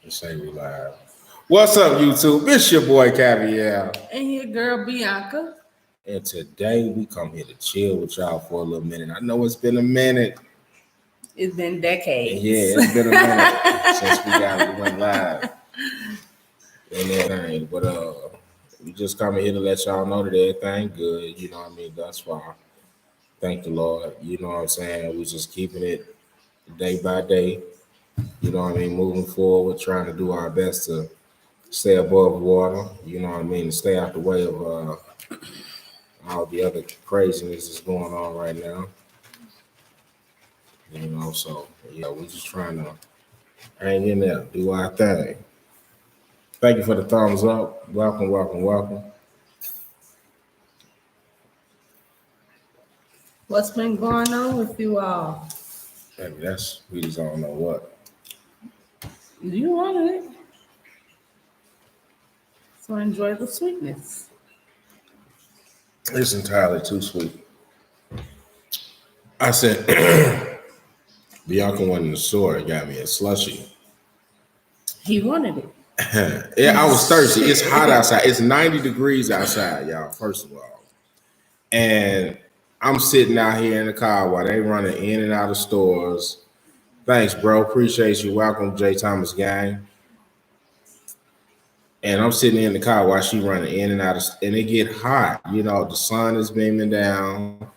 Say we live. What's up, YouTube? It's your boy Kavere. And your girl Bianca. And today we come here to chill with y'all for a little minute. I know it's been a minute. It's been decades. Yeah, it's been a minute since we went live. And everything. But we just coming here to let y'all know that everything good. You know what I mean? Thus far. Thank the Lord. You know what I'm saying? We just keeping it day by day. You know what I mean? Moving forward, trying to do our best to stay above water. You know what I mean? To stay out the way of all the other craziness that's going on right now. You know, so yeah, we're just trying to hang in there, do our thing. Thank you for the thumbs up. Welcome, welcome, welcome. What's been going on with you all? Maybe we just don't know what. You wanted it. So enjoy the sweetness. It's entirely too sweet. I said, Bianca went in the store and got me a slushie. He wanted it. Yeah, I was thirsty. It's hot outside. It's 90 degrees outside, y'all, first of all. And I'm sitting out here in the car while they running in and out of stores. Thanks, bro. Appreciate you. Welcome, J. Thomas gang. And I'm sitting in the car while she running in and out of, and it get hot. You know, the sun is beaming down.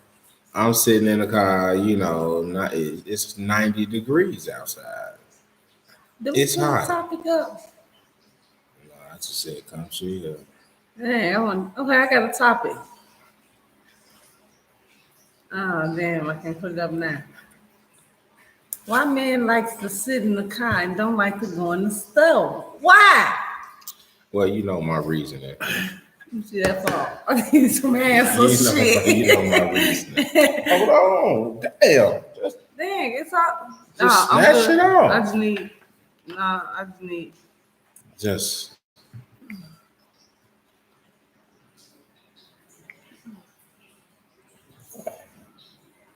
I'm sitting in the car, you know, it's 90 degrees outside. It's hot. Topic up? No, I just said come chill. Hey, okay, I got a topic. Oh, damn, I can't put it up now. Why man likes to sit in the car and don't like to go in the store? Why? Well, you know my reasoning. You see, that's all. I need some answers. You know my reasoning. Hold on. Damn. Dang, it's all. Just snatch it off. I just need. Just.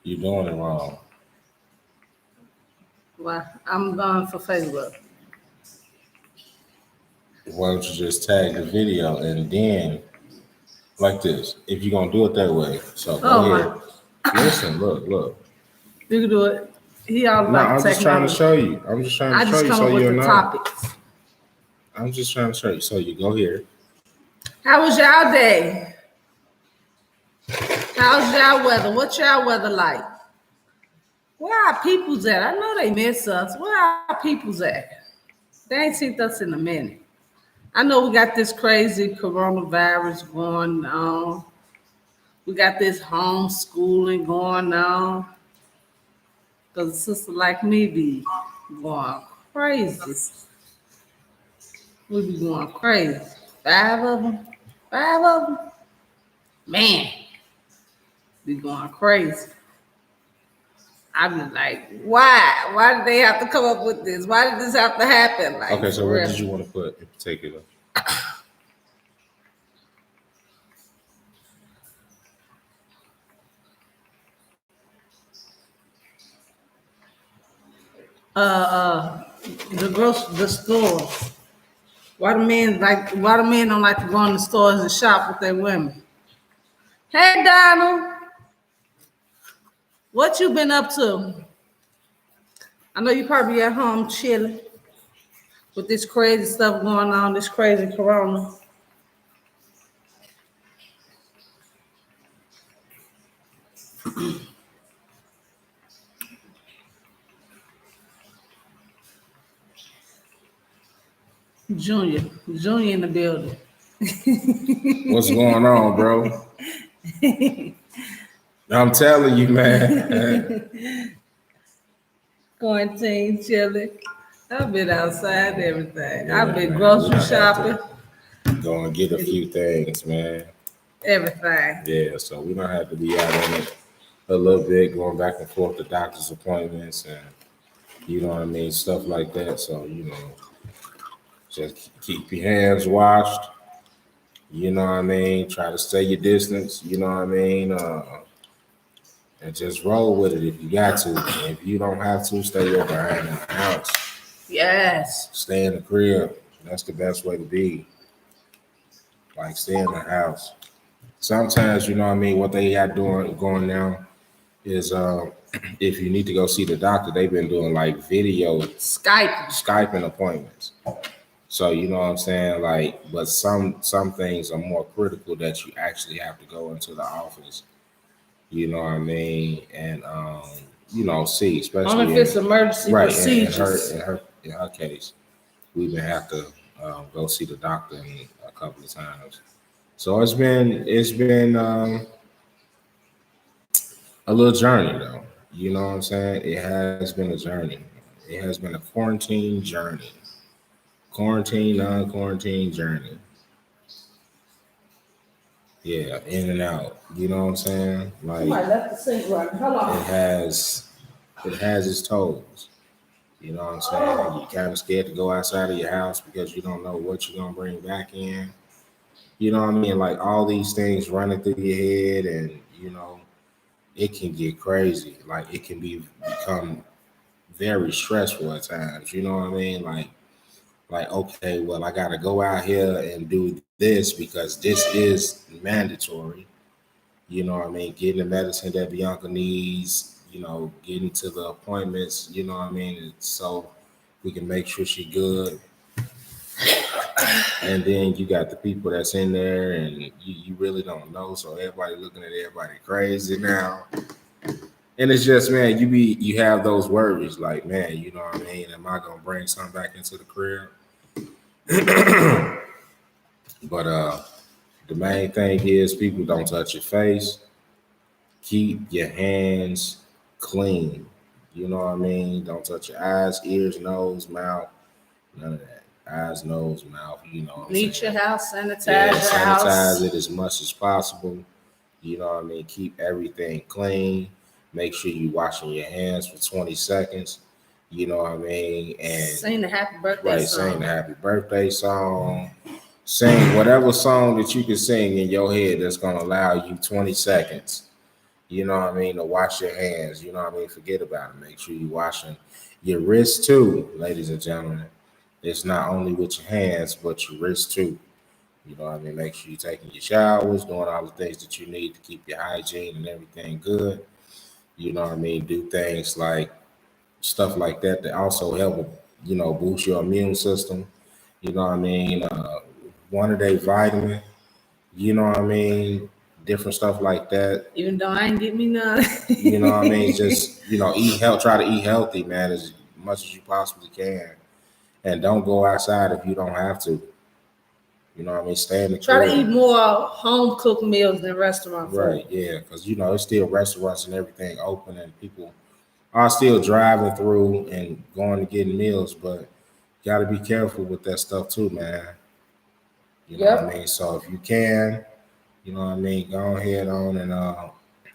You're doing it wrong. Well, I'm going for Facebook. Why don't you just tag the video and then like this? If you're gonna do it that way, so go ahead. Listen, look. You can do it. I'm just trying to show you. I'm just trying to show you so you know. Topics. I'm just trying to show you. So you go here. How was y'all day? How's y'all weather? What's y'all weather like? Where our peoples at? I know they miss us. Where our peoples at? They ain't seen us in a minute. I know we got this crazy coronavirus going on. We got this homeschooling going on. Because a sister like me be going crazy. We be going crazy. 5 of them. Man, be going crazy. I be like, why? Why did they have to come up with this? Why did this have to happen? Like, okay, so what did you want to put in particular? The stores. Why the men don't like to go in the stores and shop with their women? Hey Donald, what you been up to? I know you probably at home chilling with this crazy stuff going on, this crazy corona. Junior in the building. What's going on, bro? I'm telling you, man. Quarantine, chilling. I've been outside and everything. I've been grocery shopping. Go and get a few things, man. Everything. Yeah, so we don't have to be out in it a little bit, going back and forth to doctor's appointments and you know what I mean, stuff like that. So, you know, just keep your hands washed. You know what I mean? Try to stay your distance. You know what I mean? And just roll with it if you got to. If you don't have to, stay your behind in the house. Yes. Stay in the crib. That's the best way to be. Like stay in the house. Sometimes, you know what I mean, what they got doing going now is if you need to go see the doctor, they've been doing like video Skype. Skyping appointments. So you know what I'm saying? Like, but some things are more critical that you actually have to go into the office. You know what I mean? And you know, see, Only especially if it's emergency right procedures. in her case, we even have to go see the doctor a couple of times. So it's been a little journey though. You know what I'm saying? It has been a journey. It has been a quarantine journey. Quarantine, non-quarantine journey. Yeah, in and out. You know what I'm saying? Like Somebody left the sink running. Hold it on. has it has its toes. You know what I'm saying? You're kind of scared to go outside of your house because you don't know what you're gonna bring back in. You know what I mean? Like all these things running through your head, and you know it can get crazy. Like it can become very stressful at times. You know what I mean? Like okay, well I got to go out here and do this because this is mandatory. You know what I mean? Getting the medicine that Bianca needs. You know, getting to the appointments. You know what I mean? So we can make sure she good. And then you got the people that's in there, and you really don't know. So everybody looking at everybody crazy now. And it's just, man, you have those worries, like, man, you know what I mean? Am I gonna bring something back into the crib? But the main thing is people don't touch your face. Keep your hands clean. You know what I mean? Don't touch your eyes, ears, nose, mouth, none of that. Eyes, nose, mouth, you know what I'm Bleach your saying? house, sanitize Yeah, your sanitize house. it as much as possible. You know what I mean? Keep everything clean. Make sure you washing your hands for 20 seconds. You know what I mean? And Sing the happy birthday right, sing song. the happy birthday song. Sing whatever song that you can sing in your head that's gonna allow you 20 seconds. You know what I mean? To wash your hands. You know what I mean? Forget about it. Make sure you washing your wrists too, ladies and gentlemen. It's not only with your hands, but your wrists too. You know what I mean? Make sure you're taking your showers, doing all the things that you need to keep your hygiene and everything good. You know what I mean? Do things like stuff like that that also help, you know, boost your immune system. You know what I mean? One a day vitamin. You know what I mean? Different stuff like that. Even though I ain't get me none. You know what I mean? Just you know, eat health. Try to eat healthy, man, as much as you possibly can, and don't go outside if you don't have to. You know what I mean? Stay in the Try to eat crib. more home cooked meals than restaurant food. Right, yeah, because you know it's still restaurants and everything open, and people are still driving through and going to get meals, but got to be careful with that stuff too, man. You know what I Yep. mean? So if you can, you know what I mean, go ahead on and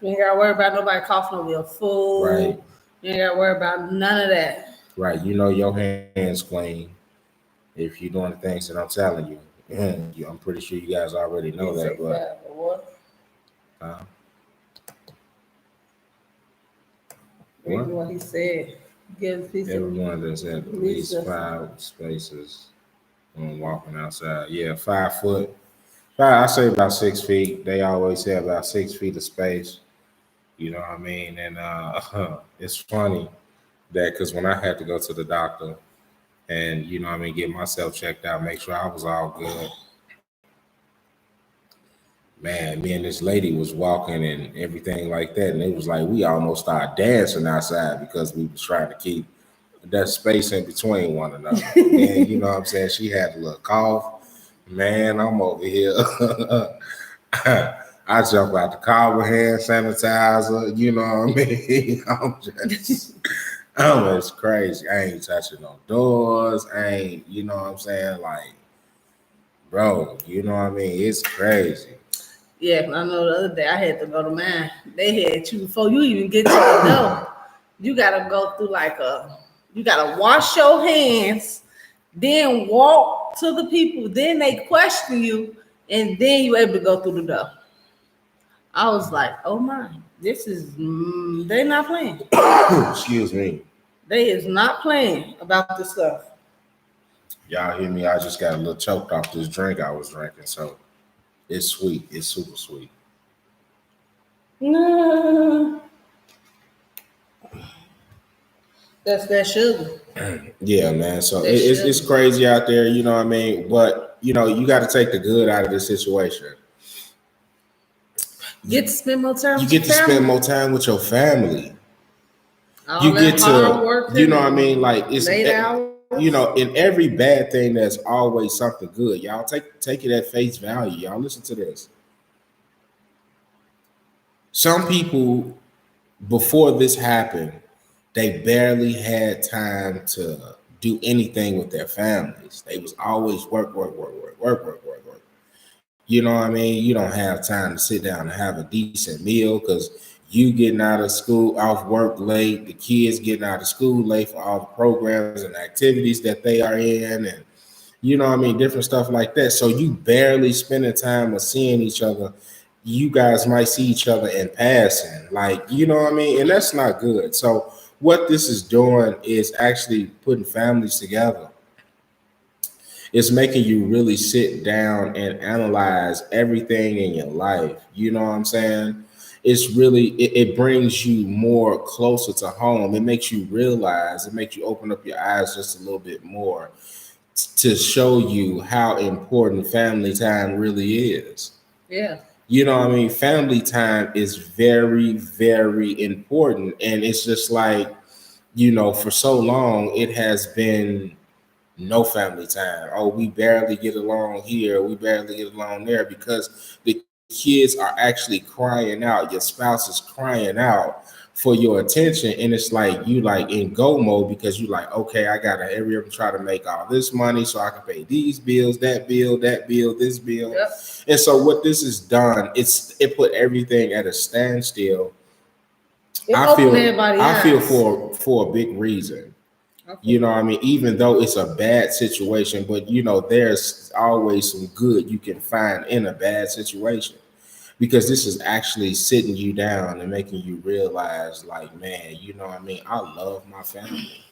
You ain't gotta worry about nobody coughing over your right, food. You ain't gotta worry about none of that. right. You know your hands clean if you're doing the things that I'm telling you. I'm pretty sure you guys already know You that, say but that, but what? uh, Read what? what he said. Give a piece of Everyone that's at least Lisa. 5 spaces when walking outside. Yeah, 5 foot. I say about 6 feet. They always say about 6 feet of space. You know what I mean? And it's funny that because when I had to go to the doctor and you know what I mean, get myself checked out, make sure I was all good. Man, me and this lady was walking and everything like that, and it was like we almost started dancing outside because we was trying to keep that space in between one another. And you know what I'm saying? She had a little cough. Man, I'm over here. I jump out the car with hand sanitizer. You know what I mean? I'm just crazy. I ain't touching no doors. I ain't, you know what I'm saying? Like, bro, you know what I mean? It's crazy. Yeah, I know the other day I had to go to mine. They had you before you even get to the door. You gotta go through you gotta wash your hands, then walk to the people, then they question you, and then you able to go through the door. I was like, oh my, this is they not playing. Excuse me. They is not playing about this stuff. Y'all hear me? I just got a little choked off this drink I was drinking, so it's sweet. It's super sweet. No, that's that sugar. Yeah, man. So That it's sugar. crazy out there, you know what I mean? But you got to take the good out of this situation. Get to spend more time You with your get to spend family. more time with your family. All You that get hard to, working you know what I and mean? Like late hours. in every bad thing, there's always something good. Y'all take it at face value. Y'all listen to this. Some people before this happened, they barely had time to do anything with their families. They was always work, work, work, work, work, work, work, work. You know what I mean? You don't have time to sit down and have a decent meal because you getting out of school, off work late, the kids getting out of school late for all the programs and activities that they are in, and you know what I mean, different stuff like that. So you barely spending time with seeing each other. You guys might see each other in passing, like you know what I mean, and that's not good. So what this is doing is actually putting families together. It's making you really sit down and analyze everything in your life. You know what I'm saying? It's really it brings you more closer to home. It makes you realize, it makes you open up your eyes just a little bit more to show you how important family time really is. Yeah. You know what I mean? Family time is very, very important. And it's just like, for so long, it has been no family time. Oh, we barely get along here, we barely get along there because the kids are actually crying out. Your spouse is crying out for your attention, and it's like you like in go mode because you like, okay, I gotta hurry up and try to make all this money so I can pay these bills, that bill, this bill. Yep. And so what this has done, it put everything at a standstill. It I opened feel everybody's I feel eyes. for a big reason. Okay. You know what I mean? Even though it's a bad situation, but there's always some good you can find in a bad situation because this is actually sitting you down and making you realize, like, man, you know what I mean? I love my family.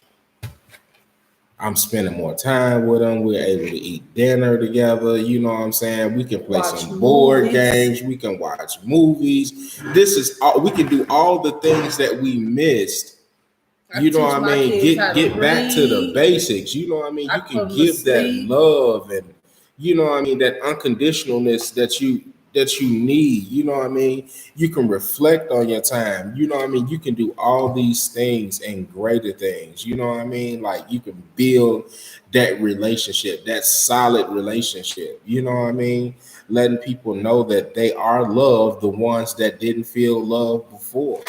I'm spending more time with them. We're able to eat dinner together. You know what I'm saying? We can play Watch some board movies. games. We can watch movies. This is all we can do. All the things that we missed. I You know teach what I my mean? kids Get how to get back to the read. basics. You know what I mean? I You put can them to give that sleep. love and you know what I mean, that unconditionalness that you need. You know what I mean? You can reflect on your time. You know what I mean? You can do all these things and greater things. You know what I mean? Like you can build that relationship, that solid relationship. You know what I mean? Letting people know that they are loved, the ones that didn't feel love before.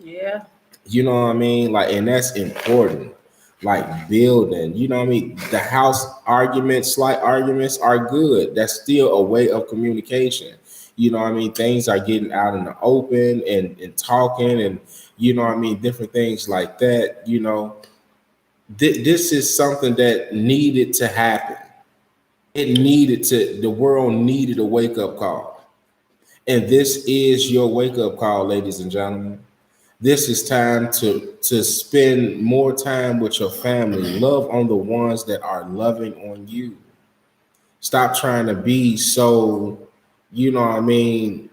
Yeah. You know what I mean? Like, and that's important. Like building, you know what I mean? The house arguments, slight arguments are good. That's still a way of communication. You know what I mean? Things are getting out in the open and talking and you know what I mean? Different things like that. This is something that needed to happen. The world needed a wake up call. And this is your wake up call, ladies and gentlemen. This is time to spend more time with your family. Love on the ones that are loving on you. Stop trying to be so, you know what I mean,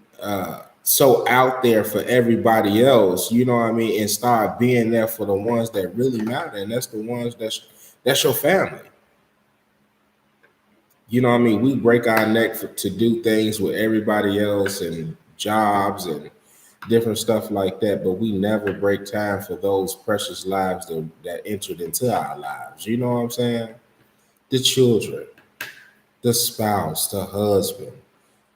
so out there for everybody else, you know what I mean, and start being there for the ones that really matter. And that's the ones that's your family. You know what I mean? We break our neck to do things with everybody else and jobs and different stuff like that, but we never break time for those precious lives that entered into our lives. You know what I'm saying? The children, the spouse, the husband.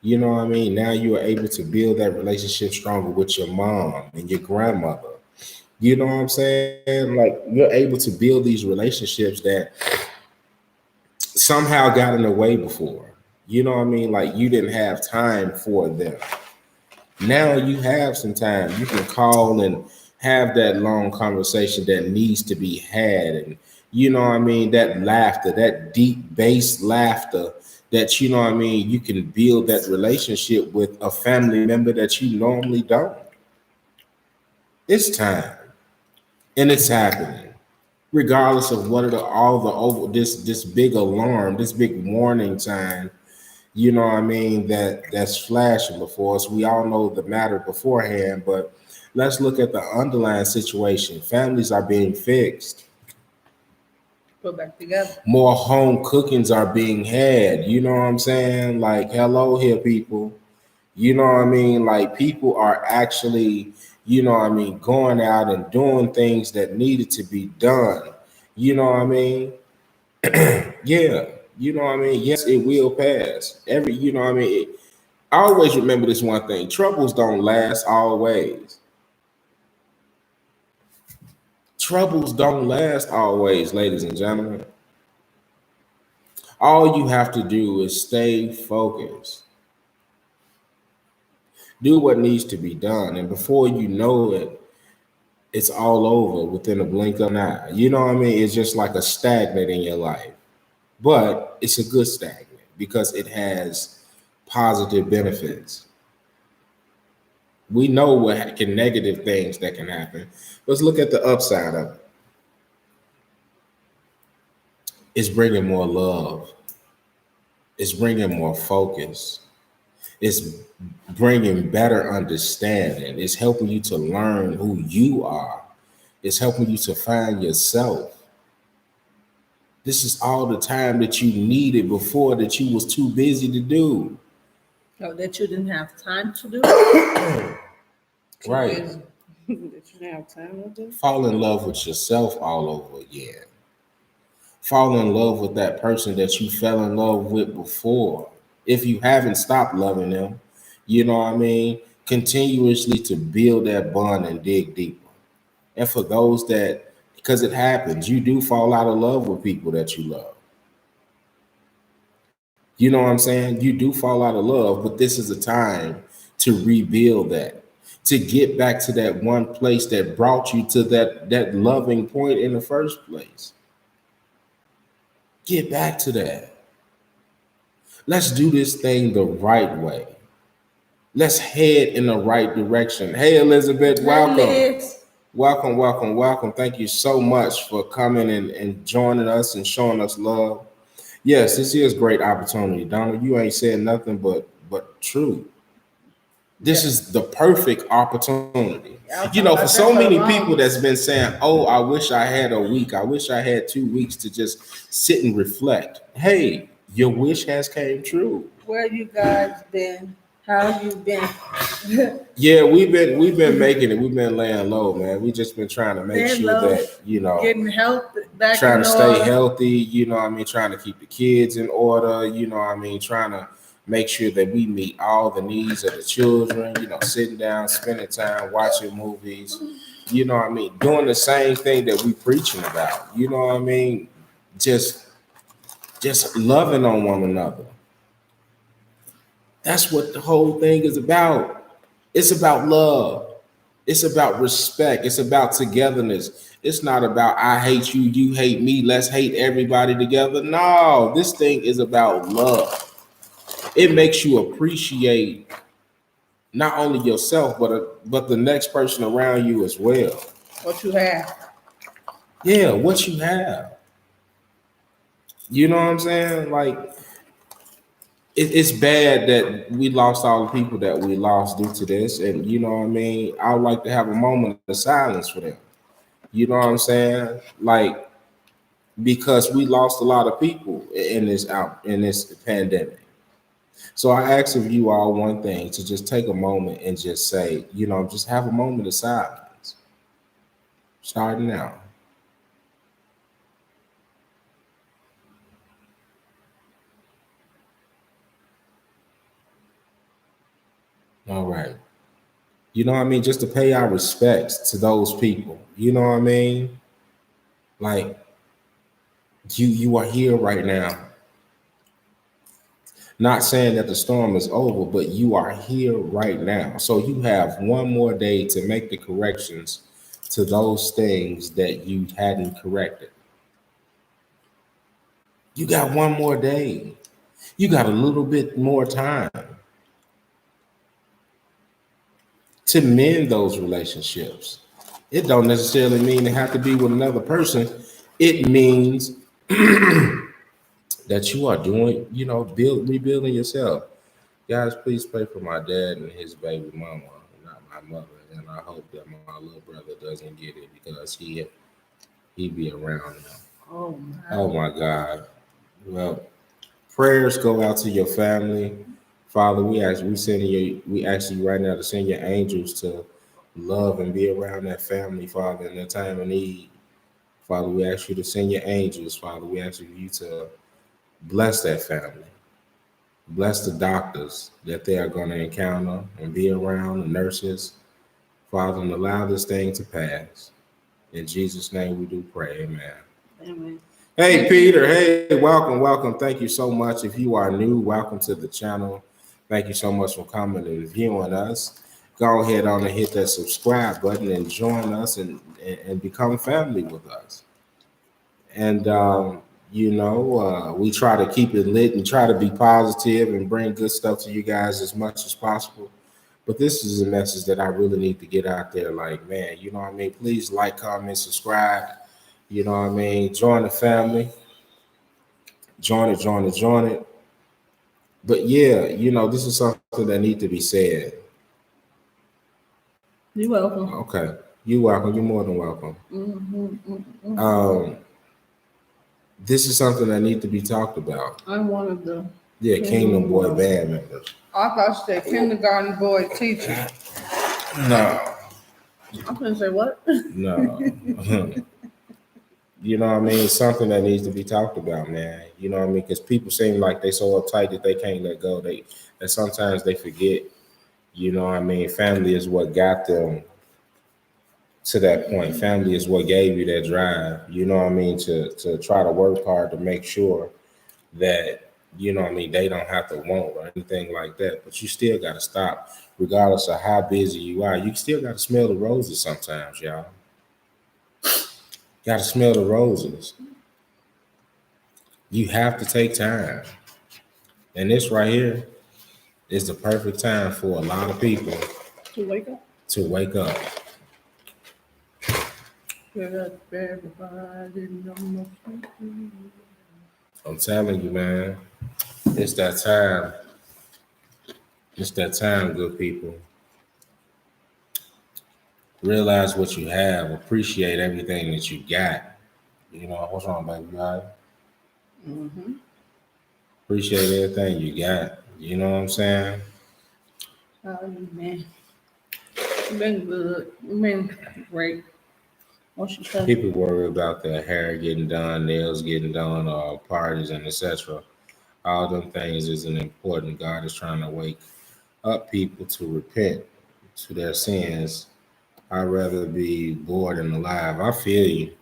You know what I mean? Now you are able to build that relationship stronger with your mom and your grandmother. You know what I'm saying? Like you're able to build these relationships that somehow got in the way before. You know what I mean? Like you didn't have time for them. Now you have some time. You can call and have that long conversation that needs to be had. And you know what I mean? That laughter, that deep bass laughter that you know what I mean, you can build that relationship with a family member that you normally don't. It's time. and it's happening. Regardless of what are all the over this big alarm, this big warning sign, you know what I mean, that's flashing before us. We all know the matter beforehand, but let's look at the underlying situation. Families are being fixed. Put back together. More home cookings are being had. You know what I'm saying? Like, hello here, people. You know what I mean? Like, people are actually, you know what I mean, going out and doing things that needed to be done. You know what I mean? Yeah. You know what I mean? Yes, it will pass. You know what I mean? I always remember this one thing: troubles don't last always. Troubles don't last always, ladies and gentlemen. All you have to do is stay focused, do what needs to be done, and before you know it, it's all over within a blink of an eye. You know what I mean? It's just like a stagnant in your life, but it's a good stagnant because it has positive benefits. We know what can negative things that can happen. Let's look at the upside of it. It's bringing more love. It's bringing more focus. It's bringing better understanding. It's helping you to learn who you are. It's helping you to find yourself. This is all the time that you needed before that you was too busy to do. Oh, that you didn't have time to do. Too Right. busy. That you didn't have time to do. Fall in love with yourself all over again. Fall in love with that person that you fell in love with before. If you haven't stopped loving them, you know what I mean? Continuously to build that bond and dig deeper. And for those that, because it happens, you do fall out of love with people that you love. You know what I'm saying? You do fall out of love, but this is a time to rebuild that, to get back to that one place that brought you to that loving point in the first place. Get back to that. Let's do this thing the right way. Let's head in the right direction. Hey, Elizabeth, Hey, welcome. Liz. Welcome, welcome, welcome. Thank you so much for coming and joining us and showing us love. Yes, this is great opportunity. Donald, you ain't said nothing but true. This Yeah. is the perfect opportunity. I was You talking know, for about that so for the many people longest. that's been saying, oh, I wish I had a week. I wish I had 2 weeks to just sit and reflect. Hey, your wish has came true. Where you guys been? How you been? Yeah, we've been making it. We've been laying low, man. We just been trying to make Been sure low, that, you know, getting health back trying in to stay order. healthy, you know what I mean, trying to keep the kids in order, you know what I mean, trying to make sure that we meet all the needs of the children, you know, sitting down, spending time, watching movies, you know what I mean, doing the same thing that we preaching about, you know what I mean, just just loving on one another. That's what the whole thing is about. It's about love. It's about respect. It's about togetherness. It's not about I hate you, you hate me, let's hate everybody together. No, this thing is about love. It makes you appreciate not only yourself, but the next person around you as well. What you have? Yeah, what you have. You know what I'm saying? Like it's bad that we lost all the people that we lost due to this, and you know what I mean. I would like to have a moment of silence for them. You know what I'm saying? Like because we lost a lot of people in this pandemic. So I ask of you all one thing to just take a moment and just say, you know, just have a moment of silence. Starting now. All right. You know what I mean? Just to pay our respects to those people. You know what I mean? Like you are here right now. Not saying that the storm is over, but you are here right now. So you have one more day to make the corrections to those things that you hadn't corrected. You got one more day. You got a little bit more time to mend those relationships. It don't necessarily mean it have to be with another person. It means that you are doing, rebuilding yourself. Guys, please pray for my dad and his baby mama, not my mother. And I hope that my little brother doesn't get it because he be around now. Oh Oh my. my God. Well, prayers go out to your family. Father, we ask you right now to send your angels to love and be around that family, Father, in their time of need. Father, we ask you to send your angels, Father. We ask you to bless that family. Bless the doctors that they are going to encounter and be around, the nurses, Father, and allow this thing to pass. In Jesus' name we do pray. Amen. Amen. Hey, Thank you. Peter. Hey, welcome, welcome. Thank you so much. If you are new, welcome to the channel. Thank you so much for coming and viewing us. Go ahead on and hit that subscribe button and join us and become family with us. And, we try to keep it lit and try to be positive and bring good stuff to you guys as much as possible. But this is a message that I really need to get out there. Like, man, you know what I mean? Please like, comment, subscribe. You know what I mean? Join the family. Join it, join it, join it. But yeah, this is something that needs to be said. You're welcome. Okay. You're welcome. You're more than welcome. Um, this is something that needs to be talked about. I'm one of the Kingdom Boy band members. I thought you said kindergarten boy teacher. No. I'm gonna say what? No. You know what I mean? It's something that needs to be talked about, man. You know what I mean? Because people seem like they so uptight that they can't let go. That sometimes they forget. You know what I mean? Family is what got them to that point. Family is what gave you that drive. You know what I mean? To try to work hard to make sure that they don't have to want or anything like that. But you still got to stop, regardless of how busy you are. You still got to smell the roses sometimes, y'all. Got to smell the roses. You have to take time. And this right here is the perfect time for a lot of people To wake up. to wake up. I'm telling you, man, it's that time. It's that time, good people. Realize what you have. Appreciate everything that you got. What's wrong, baby? You all right? Mm-hmm. Appreciate everything you got. You know what I'm saying? Oh man, it's been good. It's been great. What you say? People worry about their hair getting done, nails getting done, or parties and etc. All them things isn't important. God is trying to wake up people to repent to their sins. I'd rather be bored than alive. I feel you.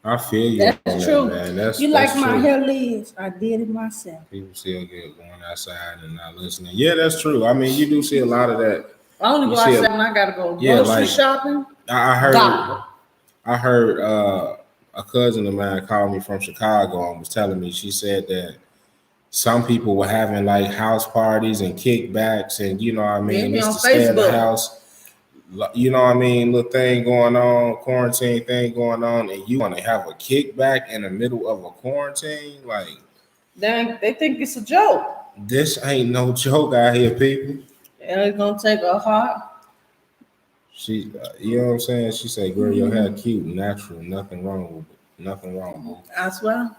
I feel you on That's that, true. man. That's You like my true. hair leaves? I did it myself. People still get going outside and not listening. Yeah, that's true. I mean, you do see a lot of that. I only go outside when I gotta go grocery shopping. I heard. God. I heard a cousin of mine called me from Chicago and was telling me. She said that some people were having like house parties and kickbacks, and Maybe it's on to stay in the Facebook. house. You know what I mean? Little thing going on, quarantine thing going on, and you want to have a kickback in the middle of a quarantine? Like, They think it's a joke. this ain't no joke out here, people. And it's gonna take a heart. She, you know what I'm saying? She said, "Girl, your hair cute, natural, nothing wrong with it, nothing wrong." I swear.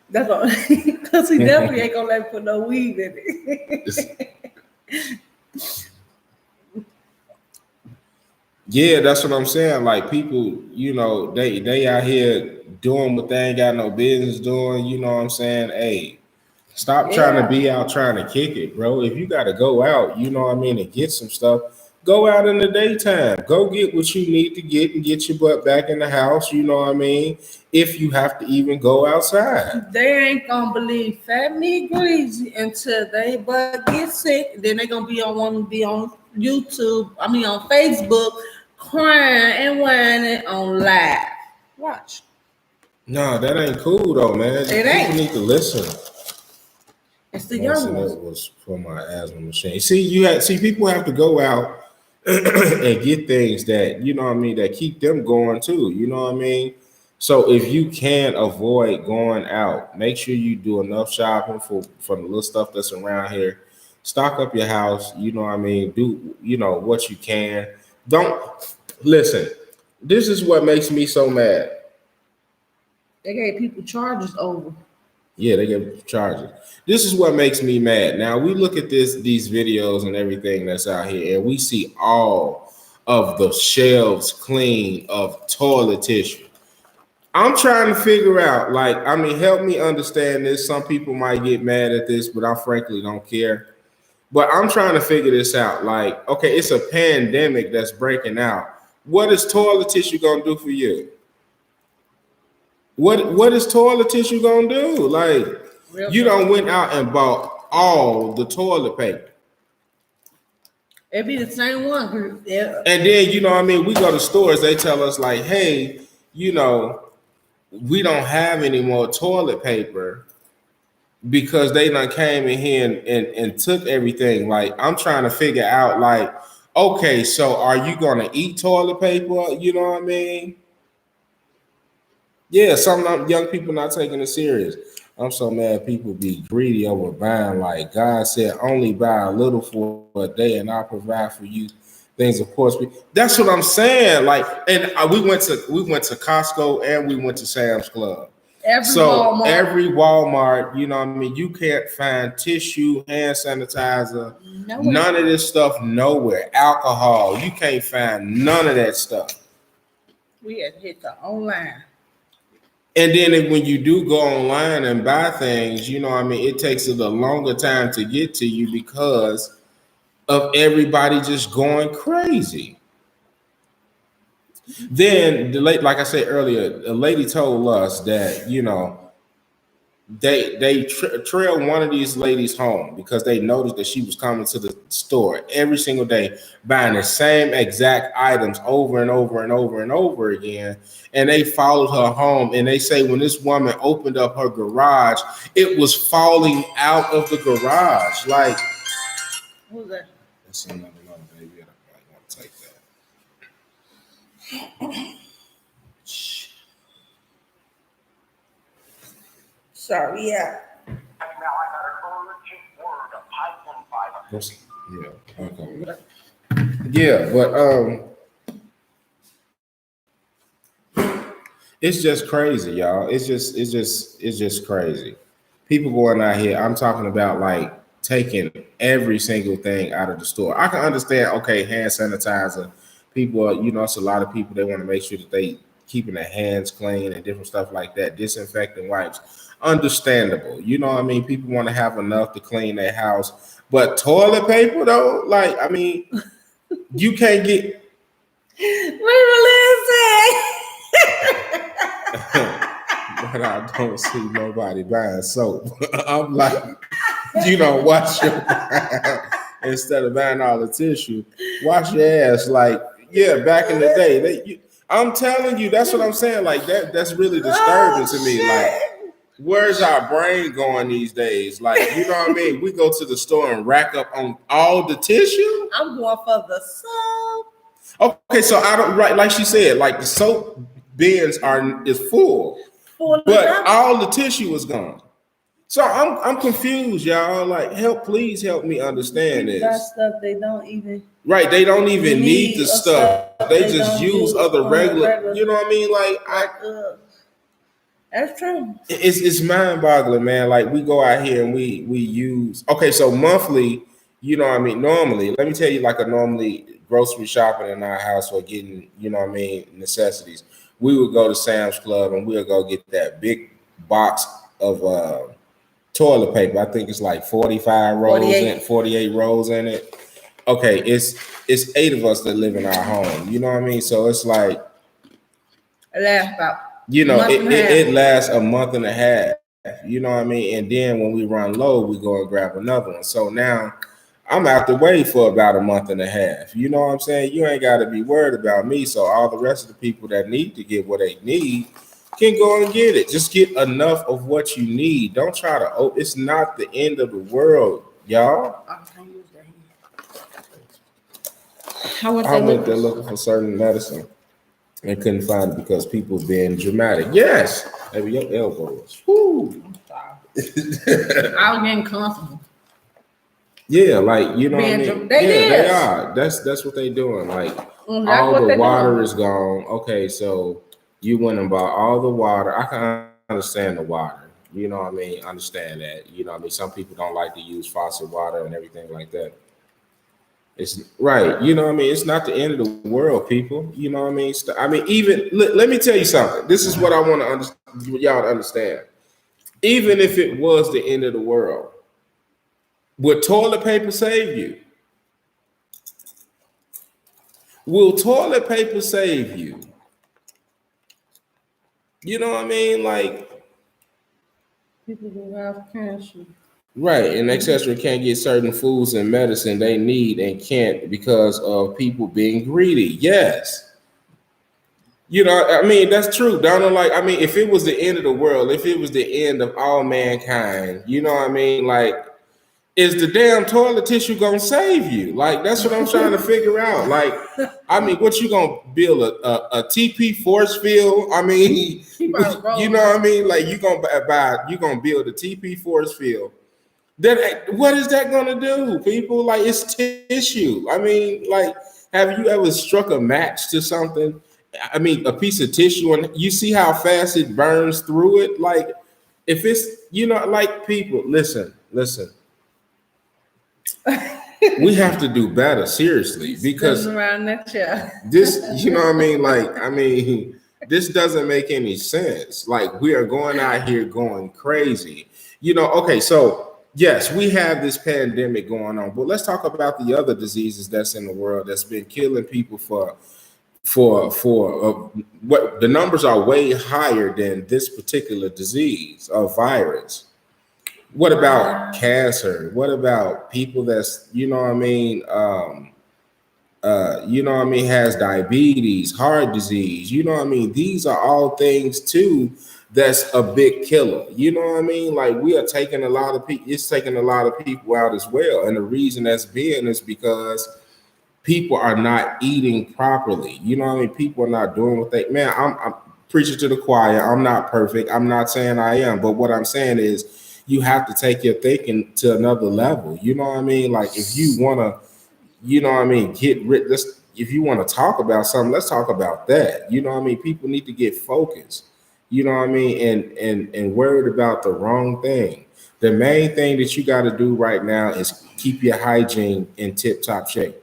That's all. Because he definitely ain't gonna let me put no weave in it. Yeah, that's what I'm saying. Like people, they out here doing what they ain't got no business doing. You know what I'm saying? Hey, stop trying to be out trying to kick it, bro. If you got to go out, you know what I mean, and get some stuff, go out in the daytime. Go get what you need to get and get your butt back in the house. You know what I mean? If you have to even go outside. They ain't gonna believe fat me greasy until they butt get sick. Then they gonna want to be on YouTube. I mean on Facebook, crying and whining on live. Watch. No, that ain't cool though, man. It ain't. People need to listen. It's the young ones. It was for my asthma machine. See, people have to go out and get things that, you know what I mean, that keep them going too. You know what I mean? So if you can avoid going out, make sure you do enough shopping for the little stuff that's around here. Stock up your house, you know what I mean? Do what you can. Don't listen. This is what makes me so mad. They gave people charges over. Yeah, they get charges. This is what makes me mad. Now we look at these videos and everything that's out here, and we see all of the shelves clean of toilet tissue. I'm trying to figure out, like, I mean, help me understand this. Some people might get mad at this, but I frankly don't care. But I'm trying to figure this out. Like, okay, it's a pandemic that's breaking out. What is toilet tissue gonna do for you? What is toilet tissue gonna do? Like, you don't went out and bought all the toilet paper. It be the same one. Yeah. And then, you know what I mean, we go to stores, they tell us like, hey, we don't have any more toilet paper because they done came in here and took everything. Like, I'm trying to figure out, like, okay, so are you gonna eat toilet paper? You know what I mean? Yeah, some young people not taking it serious. I'm so mad people be greedy over buying. Like God said, only buy a little for a day, and I'll provide for you things. Of course, that's what I'm saying. Like, and we went to Costco and we went to Sam's Club. Every Walmart, you know what I mean? You can't find tissue, hand sanitizer, none of this stuff nowhere. Alcohol, you can't find none of that stuff. We had hit the online. And then when you do go online and buy things, you know what I mean, it takes it a longer time to get to you because of everybody just going crazy. Then like I said earlier, a lady told us that, they trailed one of these ladies home because they noticed that she was coming to the store every single day buying the same exact items over and over and over and over again. And they followed her home, and they say when this woman opened up her garage, it was falling out of the garage. Like, who's that? That's another one, baby. I might want to take that. Sorry, yeah. Yeah. Okay. Yeah, but it's just crazy, y'all. It's just crazy. People going out here. I'm talking about like taking every single thing out of the store. I can understand. Okay, hand sanitizer. People, it's a lot of people. They want to make sure that they keeping their hands clean and different stuff like that. Disinfecting wipes. Understandable. You know what I mean? People want to have enough to clean their house. But toilet paper though, like, I mean, you can't get but I don't see nobody buying soap. I'm like, you don't wash your instead of buying all the tissue, wash your ass. Like, yeah, back in the day, I'm telling you, that's what I'm saying. Like that's really disturbing to me. Like, where's our brain going these days? Like, you know what I mean? We go to the store and rack up on all the tissue. I'm going for the soap. Okay, so I don't like she said, like the soap bins is full, but all the tissue is gone. So I'm confused, y'all. Like, please help me understand this. That stuff they don't even They don't even need the stuff. They just use other regular. You know what I mean? Like that's true. It's mind-boggling, man. Like, we go out here and we use so monthly. You know what I mean? Normally, let me tell you, like, normally grocery shopping in our house or getting, you know what I mean, necessities. We would go to Sam's Club and we'll go get that big box of toilet paper. I think it's like 45 rolls, 48 rolls in it. Okay, it's 8 of us that live in our home. You know what I mean? So it's like, it lasts about it lasts a month and a half. You know what I mean? And then when we run low, we go and grab another one. So now I'm out the way for about a month and a half. You know what I'm saying? You ain't got to be worried about me. So all the rest of the people that need to get what they need can go and get it. Just get enough of what you need. Don't try to, it's not the end of the world, y'all. I went I there went looking. there looking for certain medicine and couldn't find it because people being dramatic. Yes, maybe your elbows. Woo. I was getting comfortable. Yeah, like you know what I mean. They Yeah, they is. are. That's what they doing. Like That's all what the they water doing. is gone. Okay, so you went and bought all the water. I can understand the water. You know what I mean. Understand that. You know what I mean. Some people don't like to use faucet water and everything like that. It's right. You know what I mean. It's not the end of the world, people. You know what I mean. I mean, even let me tell you something. This is what I want y'all to understand. Even if it was the end of the world, would toilet paper save you? Will toilet paper save you? You know what I mean? Like, People who have cancer. right, and etc. can't get certain foods and medicine they need and can't because of people being greedy. Yes. You know, I mean, that's true, Donald. Like, I mean, if it was the end of the world, if it was the end of all mankind, you know what I mean? Like, is the damn toilet tissue gonna save you? Like, that's what I'm trying to figure out. Like, I mean, what you gonna build a TP force field? I mean, you know what I mean? Like, you gonna build a TP force field. Then what is that gonna do, people? Like, it's tissue. I mean, like, have you ever struck a match to something? I mean, a piece of tissue, and you see how fast it burns through it. Like, if it's like people, listen. We have to do better, seriously, because around that chair. this, you know what I mean? Like, I mean, this doesn't make any sense. Like, we are going out here going crazy. Okay, so yes, we have this pandemic going on, but let's talk about the other diseases that's in the world that's been killing people for what the numbers are way higher than this particular disease or virus. What about cancer? What about people that's, has diabetes, heart disease? You know what I mean? These are all things too that's a big killer. You know what I mean? Like, we are taking a lot of people, it's taking a lot of people out as well. And the reason that's being is because people are not eating properly. You know what I mean? People are not doing what man, I'm preaching to the choir. I'm not perfect. I'm not saying I am, but what I'm saying is you have to take your thinking to another level. You know what I mean? Like, if you want to, get rid, if you want to talk about something, let's talk about that. You know what I mean? People need to get focused. You know what I mean? And worried about the wrong thing. The main thing that you got to do right now is keep your hygiene in tip top shape.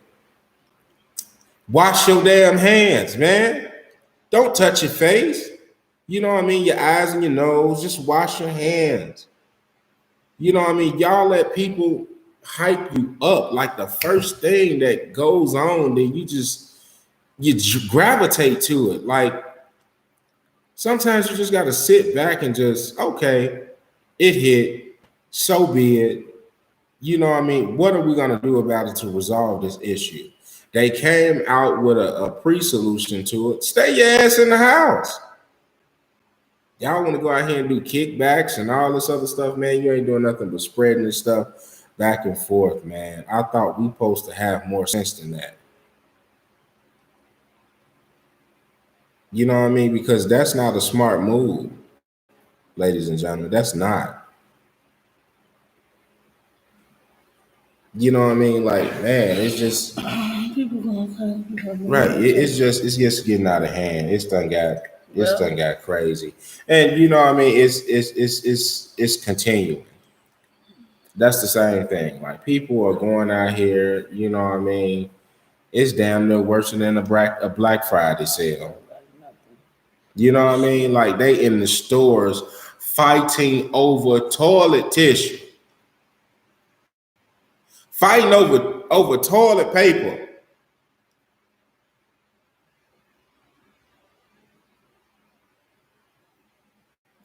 Wash your damn hands, man. Don't touch your face. You know what I mean? Your eyes and your nose. Just wash your hands. You know what I mean? Y'all let people hype you up like the first thing that goes on, then you gravitate to it. Like, sometimes you just got to sit back and just, okay, it hit, so be it. You know what I mean? What are we going to do about it to resolve this issue? They came out with a pre-solution to it. Stay your ass in the house. Y'all want to go out here and do kickbacks and all this other stuff, man. You ain't doing nothing but spreading this stuff back and forth, man. I thought we supposed to have more sense than that. You know what I mean? Because that's not a smart move, ladies and gentlemen. That's not. You know what I mean? Like, man, it's just right. It's just getting out of hand. It's done got crazy. And you know what I mean? It's continuing. That's the same thing. Like, people are going out here, you know what I mean? It's damn near worse than a Black Friday sale. You know what I mean? Like, they in the stores fighting over toilet tissue, fighting over toilet paper.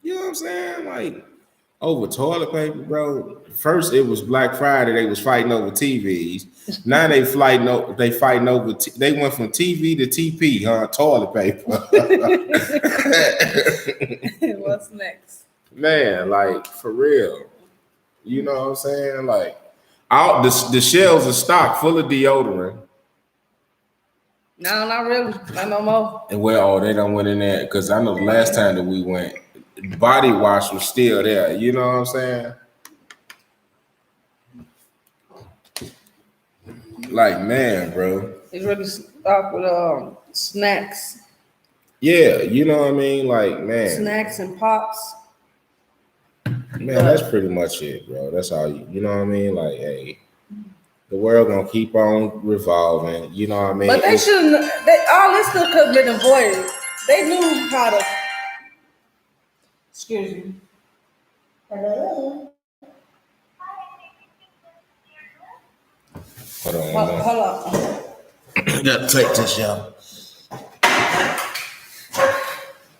You know what I'm saying? Like, over toilet paper, bro. First, it was Black Friday. They was fighting over TVs. Now they fighting over. They went from TV to TP, huh? Toilet paper. What's next? Man, like, for real. You know what I'm saying? Like, all the shelves are stocked full of deodorant. No, not really. Not no more. And well, oh, they don't went in there because I know the last time that we went, body wash was still there. You know what I'm saying? Like, man, bro. It's really stocked with snacks. Yeah, you know what I mean? Like, man. Snacks and pops. Man, that's pretty much it, bro. That's all you know what I mean? Like, hey, the world gonna keep on revolving. You know what I mean? But they shouldn't. All this stuff could have been avoided. They knew how to. Excuse me. Hello. Hold on. Hold on. Gotta take this, y'all.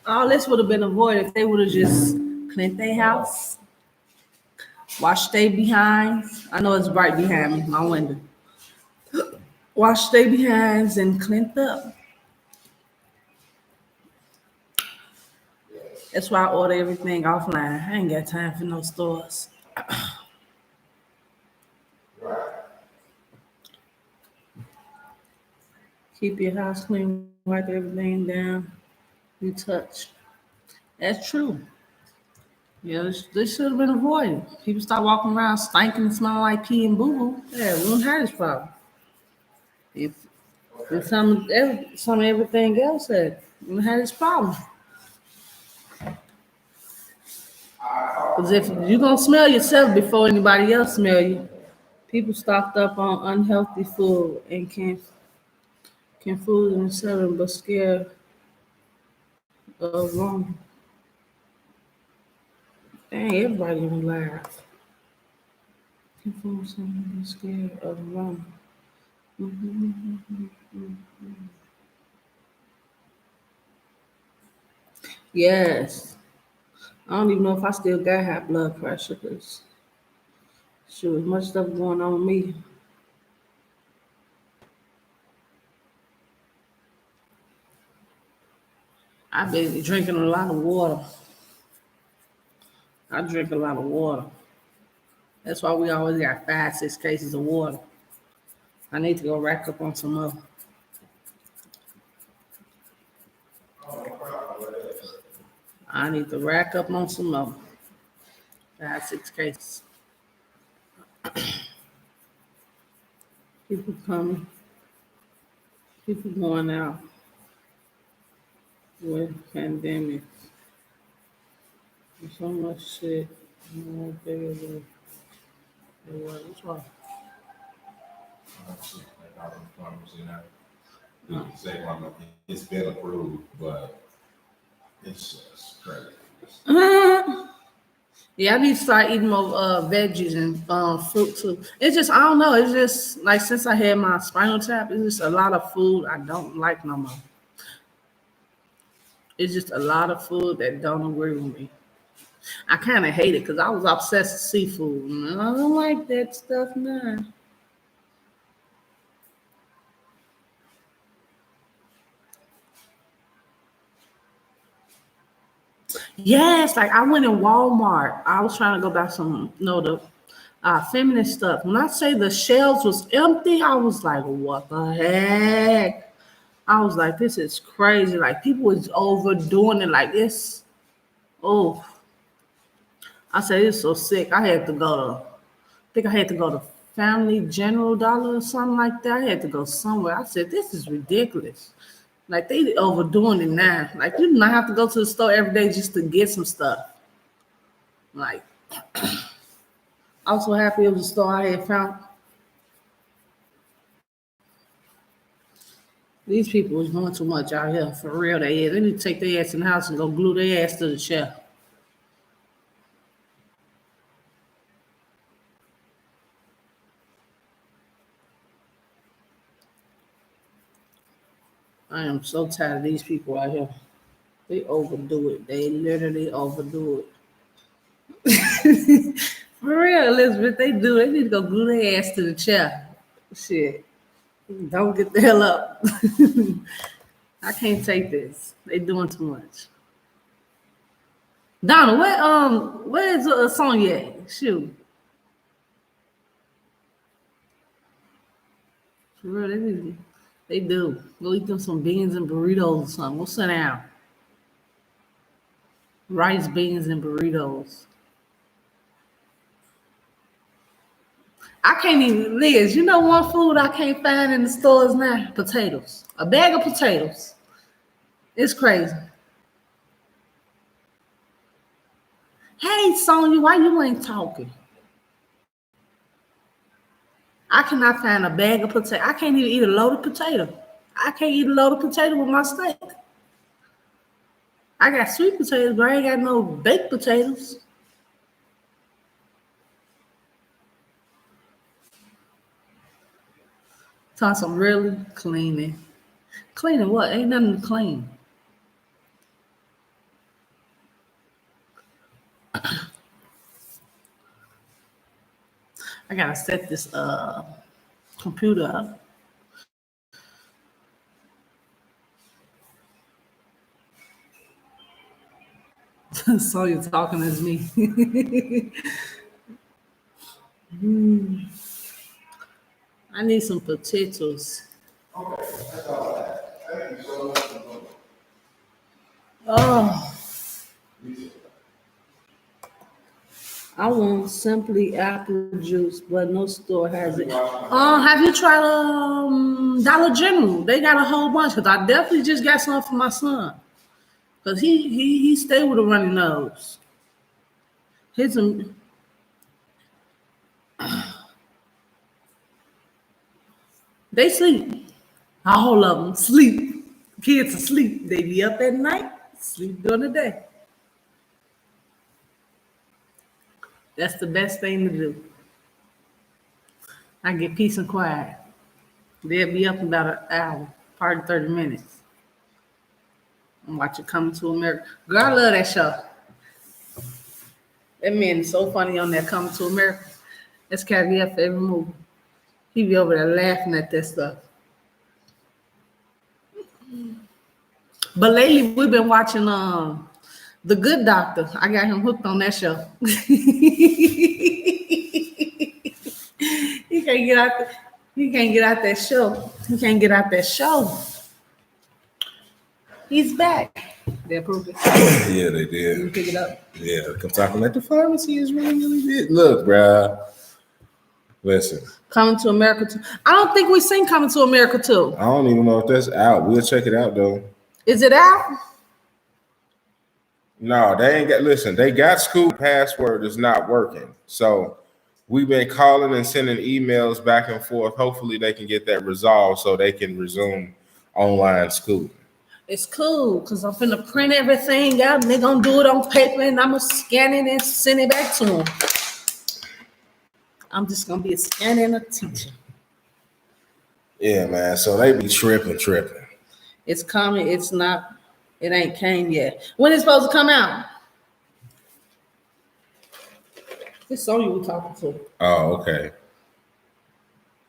All this would have been avoided if they would have just cleaned their house, washed their behinds. I know it's right behind me, my window. Wash their behinds and cleaned up. That's why I order everything offline. I ain't got time for no stores. Keep your house clean, wipe everything down you touch. That's true. Yeah, this should have been avoided. People start walking around stinking and smelling like pee and boo boo. Yeah, we don't have this problem. If some everything else had, we don't have this problem. Because if you're gonna smell yourself before anybody else smell you, people stocked up on unhealthy food and can food and selling but scared of wrong. Dang, everybody gonna laugh. Can food selling but scared of wrong. Yes. I don't even know if I still got high blood pressure because sure, as much stuff going on with me. I've been drinking a lot of water. I drink a lot of water. That's why we always got 5, 6 cases of water. I need to go rack up on some more. I need to rack up on some more. 5, 6 cases. People coming. People going out with pandemic. There's so much shit. What's wrong? It's been approved, but it's just crazy. Yeah, I need to start eating more veggies and fruit too. It's just I don't know. It's just like since I had my spinal tap, it's just a lot of food I don't like no more. It's just a lot of food that don't agree with me. I kind of hate it because I was obsessed with seafood, and I don't like that stuff now. Yes, like I went in Walmart. I was trying to go buy some, the feminine stuff. When I say the shelves was empty, I was like, what the heck? I was like, this is crazy. Like people was overdoing it like this. Oh, I said it's so sick. I had to go to, I think I had to go to Family General Dollar or something like that. I had to go somewhere. I said, this is ridiculous. Like they overdoing it now. Like you do not have to go to the store every day just to get some stuff. Like I was so happy it was a store I had found. These people was doing too much out here. For real, they is. They need to take their ass in the house and go glue their ass to the chair. I am so tired of these people out here. They overdo it. They literally overdo it. For real, Elizabeth, they do. They need to go glue their ass to the chair. Shit. Don't get the hell up. I can't take this. They doing too much. Donna, where's Sonya at? Shoot. For real, They do. Go eat them some beans and burritos or something. We'll sit down. Rice, beans, and burritos. I can't even, Liz, you know one food I can't find in the stores now? Potatoes. A bag of potatoes. It's crazy. Hey, Sonya, why you ain't talking? I cannot find a bag of potato. I can't even eat a loaded potato. I can't eat a loaded potato with my steak. I got sweet potatoes, but I ain't got no baked potatoes. Talking some really cleaning. Cleaning what? Ain't nothing to clean. I gotta set this computer up. So you're talking as me. I need some potatoes. Oh, I want simply apple juice, but no store has it. Have you tried Dollar General? They got a whole bunch. Cause I definitely just got some for my son. Cause he stay with a runny nose. His they sleep. All of them sleep. Kids asleep. They be up at night, sleep during the day. That's the best thing to do. I get peace and quiet. They'll be up in about an hour, probably 30 minutes. And watch it Coming to America. Girl, I love that show. That man is so funny on that Coming to America. That's Kavere for every movie. He be over there laughing at that stuff. But lately we've been watching The Good Doctor. I got him hooked on that show. He can't get out. He can't get out that show. He can't get out that show. He's back. They approved it. Yeah, they did. You pick it up. Yeah, come talking at the pharmacy is really, really good. Look, bruh. Listen. Coming to America 2. I don't think we've seen Coming to America 2. I don't even know if that's out. We'll check it out though. Is it out? No, they ain't got. Listen, they got school password is not working. So we've been calling and sending emails back and forth. Hopefully, they can get that resolved so they can resume online school. It's cool because I'm finna print everything out and they're gonna do it on paper and I'm gonna scan it and send it back to them. I'm just gonna be a scanner and a teacher. Yeah, man. So they be tripping. It's coming. It's not. It ain't came yet. When it's supposed to come out? This song you were talking to. Oh, okay.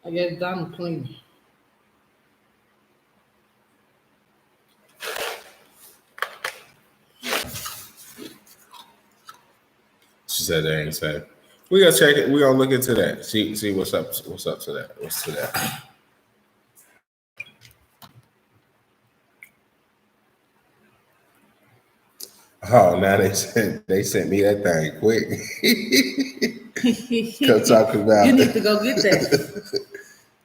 I guess Donald cleaning. She said they ain't say. We gotta check it. We gonna look into that. See what's up. What's up to that? What's to that? Oh, now they sent me that thing quick. Come talking about. You need to go get that.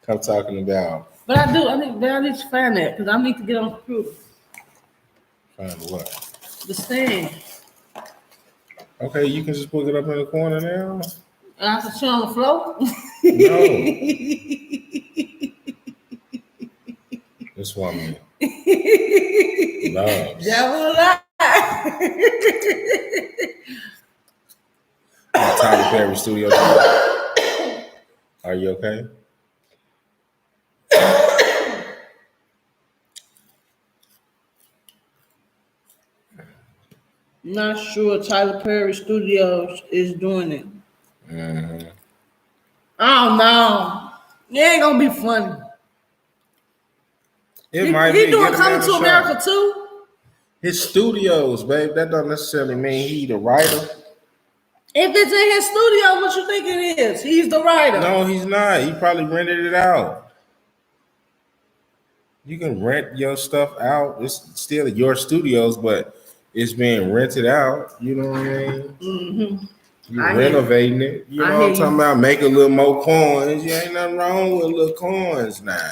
Come talking about. But I do. I need to find that because I need to get on the computer. Find what? The stand. Okay, you can just put it up in the corner now. And I can sit on the floor. No. This woman loves. Devil lie. Tyler Perry Studio. Are you okay? Not sure Tyler Perry Studios is doing it. Mm-hmm. Oh no, it ain't gonna be funny. It might be. He doing Coming to America too. His studios, babe. That don't necessarily mean he the writer. If it's in his studio, what you think it is? He's the writer. No, he's not. He probably rented it out. You can rent your stuff out. It's still your studios, but it's being rented out. You know what I mean? Mm-hmm. You I hear you. renovating it. You I know hear what I'm talking you. about? Make a little more coins. You ain't nothing wrong with little coins now.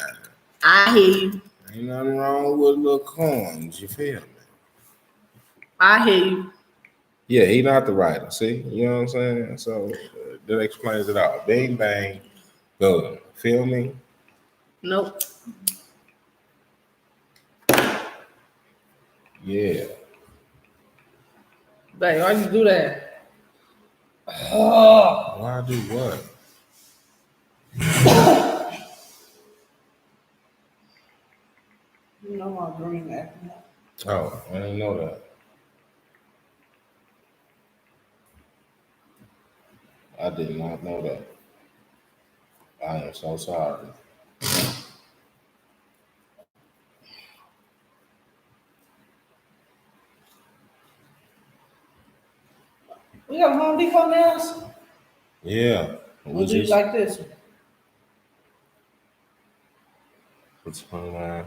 I hear you. Ain't nothing wrong with little coins. You feel me? I hear you. Yeah, he not the writer. See, you know what I'm saying? So that explains it all. Bing bang, boom. Feel me? Nope. Yeah. Babe, why you do that? Oh, Why do what? you know I'm green that. Oh, I didn't know that. I did not know that. I am so sorry. We got Home Depot nails. Yeah. We'll We do you just like this. it's yeah,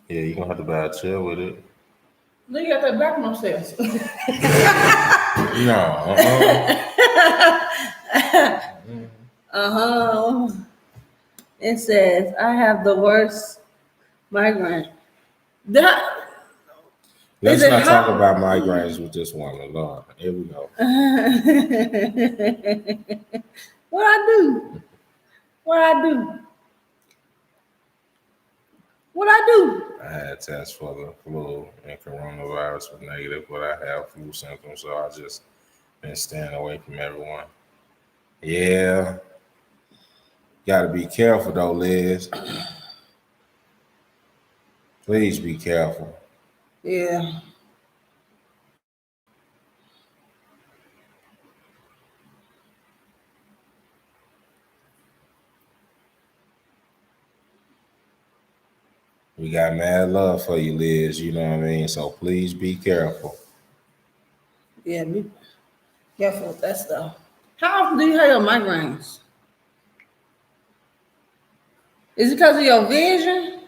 you're gonna have to buy a chair with it. Look at that back upstairs. No, Uh-huh. It says, I have the worst migraine. That is let's it not talk hot? about migraines with this woman, Lord. Here we go. What I do? What I do? What I do? I had tests for the flu and coronavirus was negative, but I have flu symptoms, so I just been staying away from everyone. Yeah, gotta be careful though, Liz. Please be careful. Yeah. We got mad love for you, Liz. You know what I mean? So please be careful. Yeah, be careful with that stuff. How often do you have your migraines? Is it because of your vision?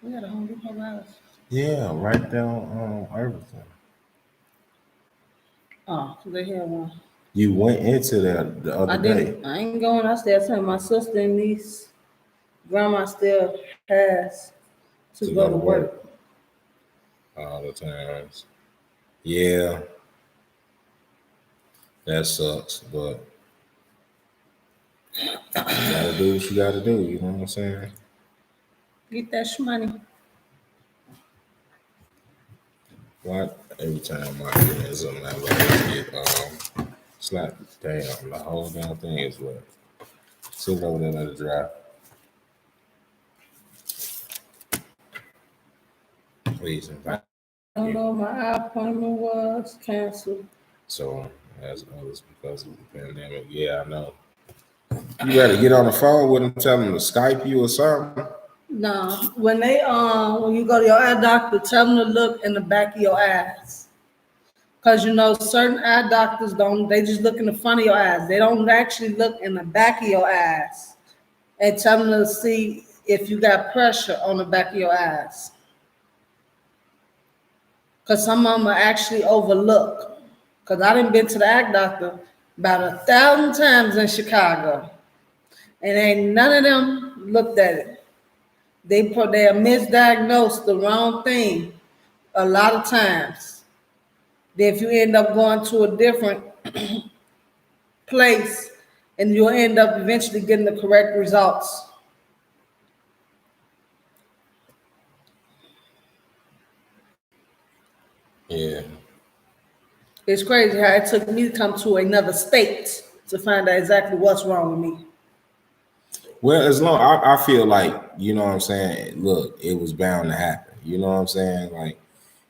We got a Home Depot house. Yeah, write down everything. Oh, they had one. You went into that the I other day didn't. I ain't going. I still telling my sister and niece, grandma still has to to go go to to work work. all the times. Yeah, that sucks, but you gotta do what you gotta do. You know what I'm saying? Get that money. Why every time my friends on that way get slapped, damn, the whole damn thing is wet. Sit over there, let it dry. Please and thank I don't you. know. My eye appointment was canceled. So as others because of the pandemic, yeah, I know. You better get on the phone with them, tell them to Skype you or something. No, when you go to your eye doctor, tell them to look in the back of your eyes. Cause you know certain eye doctors don't. They just look in the front of your eyes. They don't actually look in the back of your eyes and tell them to see if you got pressure on the back of your eyes. Cause some of them are actually overlooked. Cause I done been to the eye doctor about 1,000 times in Chicago, and ain't none of them looked at it. They are misdiagnosed the wrong thing a lot of times. Then if you end up going to a different place, and you'll end up eventually getting the correct results. Yeah. It's crazy how it took me to come to another state to find out exactly what's wrong with me. Well, as long I feel like, you know what I'm saying, look, it was bound to happen. You know what I'm saying? Like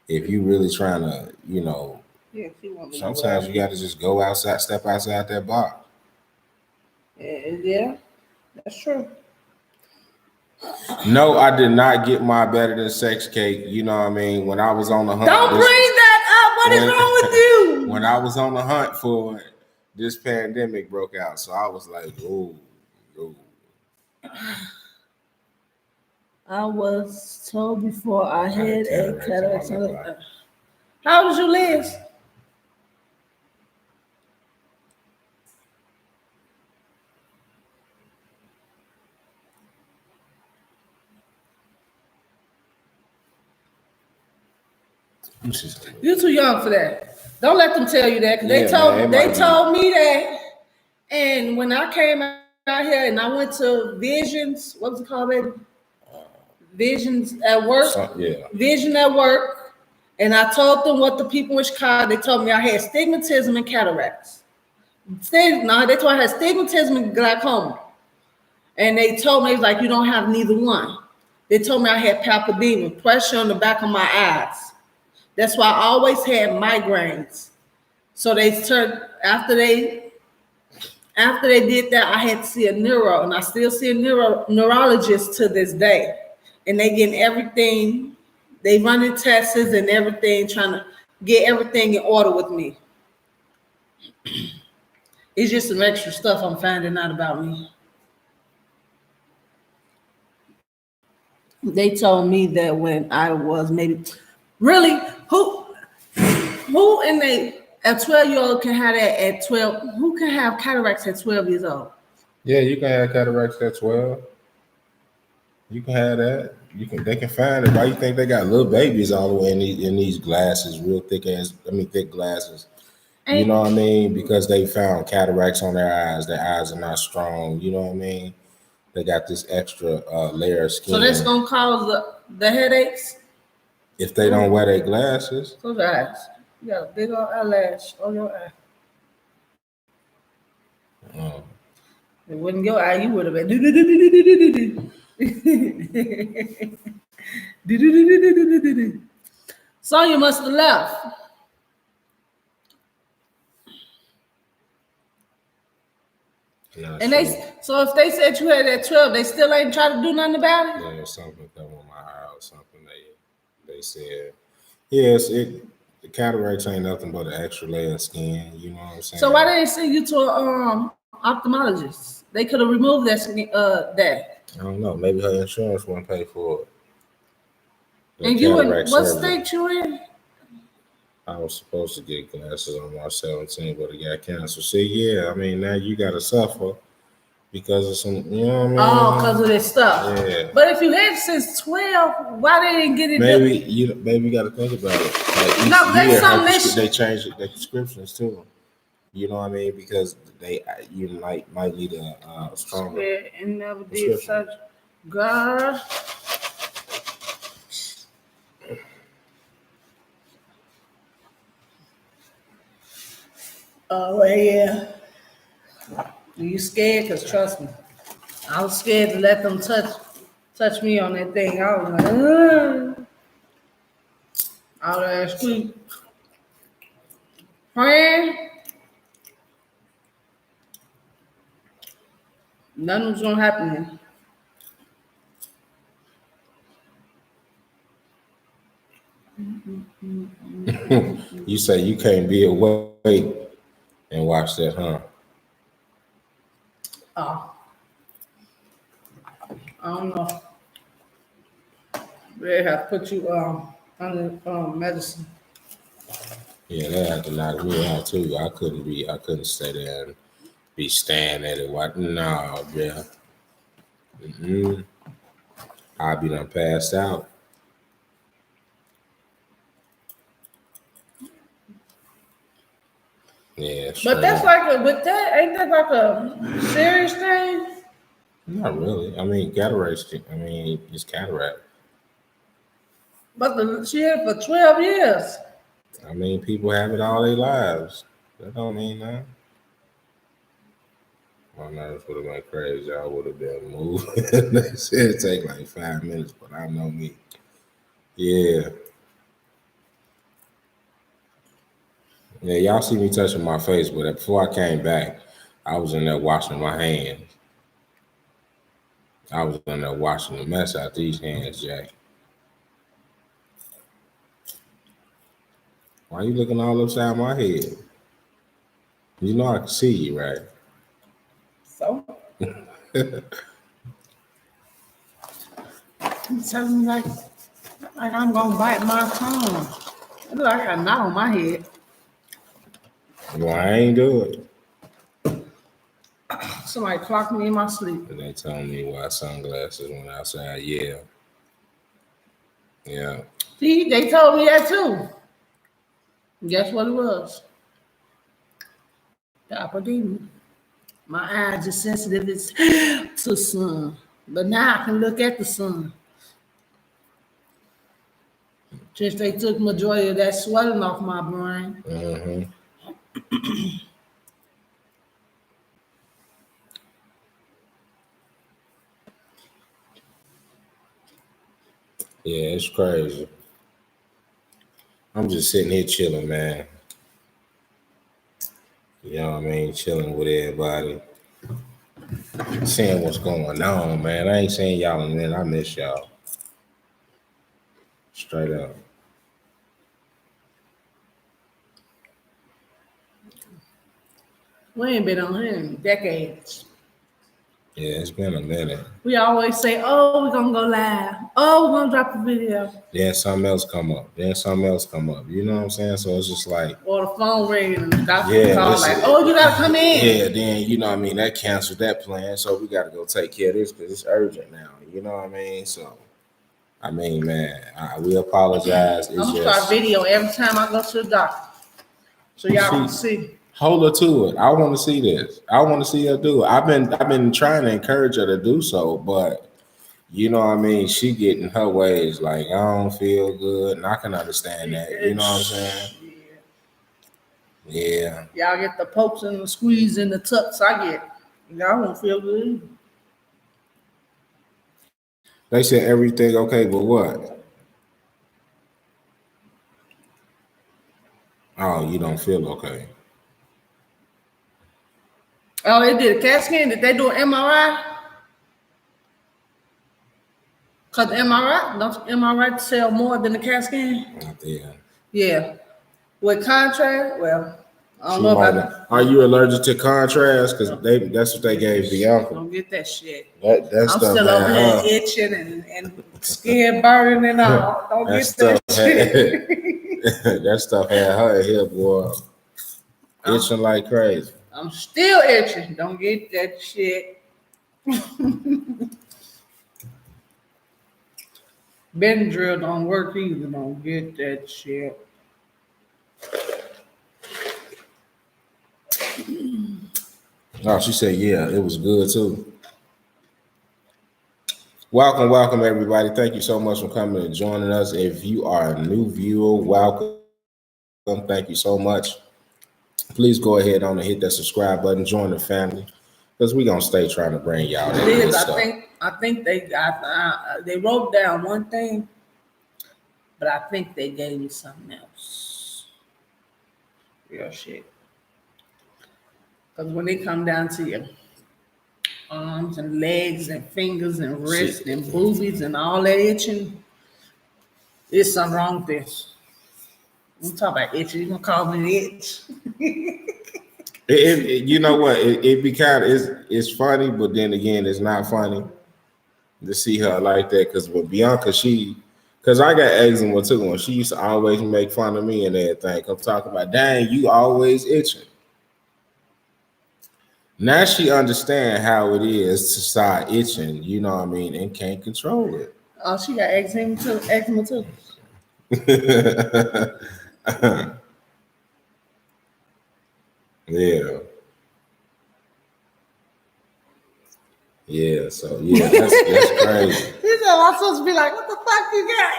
if you really trying to, Yeah, she want me to go sometimes out. you gotta just go outside, step outside that box. Yeah, that's true. No, I did not get my better than sex cake. You know what I mean? When I was on the hunt, Don't bring that up. What is when wrong with you? when I was on the hunt for it, this pandemic broke out. So I was like, ooh, ooh. I was told before I I had had a cataracts cataract. on my left eye. How old is you, Liz? You too young for that. Don't let them tell you that, because Yeah, man, they told me that. And when I came out here and I went to Visions, what was it called, baby? Visions at work. Yeah. Vision at work. And I told them what the people in Chicago, they told me I had stigmatism and cataracts. No, they told me I had stigmatism and glaucoma. And they told me, like, you don't have neither one. They told me I had papilloma, pressure on the back of my eyes. That's why I always had migraines. So they turned after they did that, I had to see a neuro, and I still see a neurologist to this day. And they getting everything, they running tests and everything, trying to get everything in order with me. It's just some extra stuff I'm finding out about me. They told me that when I was maybe really who in a 12-year-old can have that at 12? Who can have cataracts at 12 years old? Yeah, you can have cataracts at 12. You can have that. They can find it. Why you think they got little babies all the way in these glasses, real thick glasses? You know what I mean? Because they found cataracts on their eyes. Their eyes are not strong. You know what I mean? They got this extra layer of skin. So that's gonna cause the headaches. If they don't wear their glasses. Close your eyes. You got a big old eyelash on your eye. Oh. It wasn't your eye, you would have been do. Sonya must have left. And so if they said you had at 12, they still ain't try to do nothing about it? Yeah, something come on my eye or something. They said, yes, the cataracts ain't nothing but an extra layer of skin. You know what I'm saying? So why didn't they send you to an ophthalmologist? They could have removed that. I don't know. Maybe her insurance wouldn't pay for it. And you in what state you in? I was supposed to get glasses on March 17, but it got canceled. See, yeah, I mean, now you got to suffer because of some, you know what I mean? Oh, because of this stuff. Yeah. But if you had since 12, why they didn't get it? Maybe you got to think about it. Like no, they changed their prescriptions too. You know what I mean? Because you might need a stronger. Yeah, and never did such. God. Oh yeah. You scared? Cause trust me, I was scared to let them touch me on that thing. I was like, out of that street, praying. Nothing was gonna happen. You say you can't be awake and watch that, huh? Oh, I don't know. They have put you under medicine. Yeah, they had to knock me out too. I couldn't stay there and be staring at it. What? No, yeah. I'd be done passed out. Yeah, but that's ain't that like a serious thing? Not really. I mean, cataracts. It's cataract. But she had for 12 years. I mean, people have it all their lives. That don't mean that. My nerves would have went crazy. I would have been moved. They said it take like 5 minutes, but I know me. Yeah. Yeah, y'all see me touching my face, but before I came back, I was in there washing my hands. I was in there washing the mess out these hands, Jay. Why you looking all upside my head? You know I can see you, right? So? He's telling me like I'm gonna bite my tongue. It look like I got a knot on my head. Well, I ain't do it. Somebody clocked me in my sleep. And they telling me why sunglasses when outside. Yeah. Yeah. See, they told me that too. Guess what it was? Apodemia. My eyes are sensitive as to sun. But now I can look at the sun. Since they took majority of that swelling off my brain. Mm-hmm. Yeah, it's crazy. I'm just sitting here chilling, man. You know what I mean? Chilling with everybody. Seeing what's going on, man. I ain't seen y'all in a minute. I miss y'all. Straight up. We ain't been on here in decades. Yeah, it's been a minute. We always say, oh, we're gonna go live. Oh, we're gonna drop a video. Then something else come up. Then something else come up. You know what I'm saying? So it's just like, or the phone ring and the doctor call like, oh, you gotta come in. Yeah, then you know what I mean, that cancels that plan. So we gotta go take care of this because it's urgent now. You know what I mean? So I mean, man, we apologize. It's I'm gonna start video every time I go to the doctor. So y'all can see. Hold her to it. I want to see this. I want to see her do it. I've been trying to encourage her to do so, but you know what I mean? She getting her ways like I don't feel good, and I can understand that. You know what I'm saying? Yeah. Y'all get the pokes and the squeeze and the tucks I get. Y'all won't feel good. They said everything okay, but what? Oh, you don't feel okay. Oh, they did a CAT scan. Did they do an MRI? Because MRI sell more than the CAT scan? Yeah. Yeah. With contrast, well, I don't know about that. Are you allergic to contrast? Because that's what they gave Bianca. Don't get that shit. That I'm stuff still over here itching and skin burning and all. Don't get that shit. That stuff had her here, boy. Itching like crazy. I'm still itching. Don't get that shit. Benadryl don't work either. Don't get that shit. Oh, she said, yeah, it was good too. Welcome, everybody. Thank you so much for coming and joining us. If you are a new viewer, welcome. Thank you so much. Please go ahead on and hit that subscribe button. Join the family because we're gonna stay trying to bring y'all that good stuff. I think they got they wrote down one thing, but I think they gave me something else. Real shit. Because when they come down to your arms and legs and fingers and wrists and boobies and all that itching, there's something wrong with this. I'm talking about itching. You gonna call me an itch? You know what? It be kind of it's funny, but then again, it's not funny to see her like that. Because with Bianca, because I got eczema too, and she used to always make fun of me and everything. I'm talking about, dang, you always itching. Now she understand how it is to start itching, you know what I mean, and can't control it. Oh, she got eczema too. Yeah. Yeah, so yeah, that's crazy. He said, I'm supposed to be like, what the fuck you got?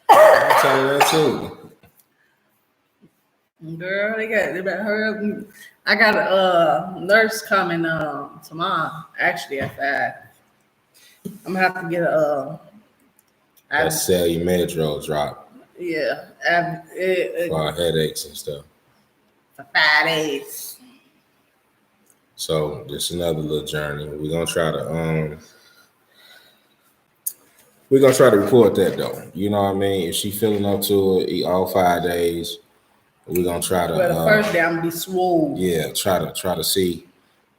I'm telling you that too. Girl, they better hurry up. I got a nurse coming tomorrow, actually at 5. I'm gonna have to get a that Cellumetro drop. Yeah. For headaches and stuff. For 5 days. So just another little journey. We're gonna try to record that though. You know what I mean? If she feeling up to it, eat all 5 days. We're gonna try to. Well, the first day I'm gonna be swole. Yeah, try to see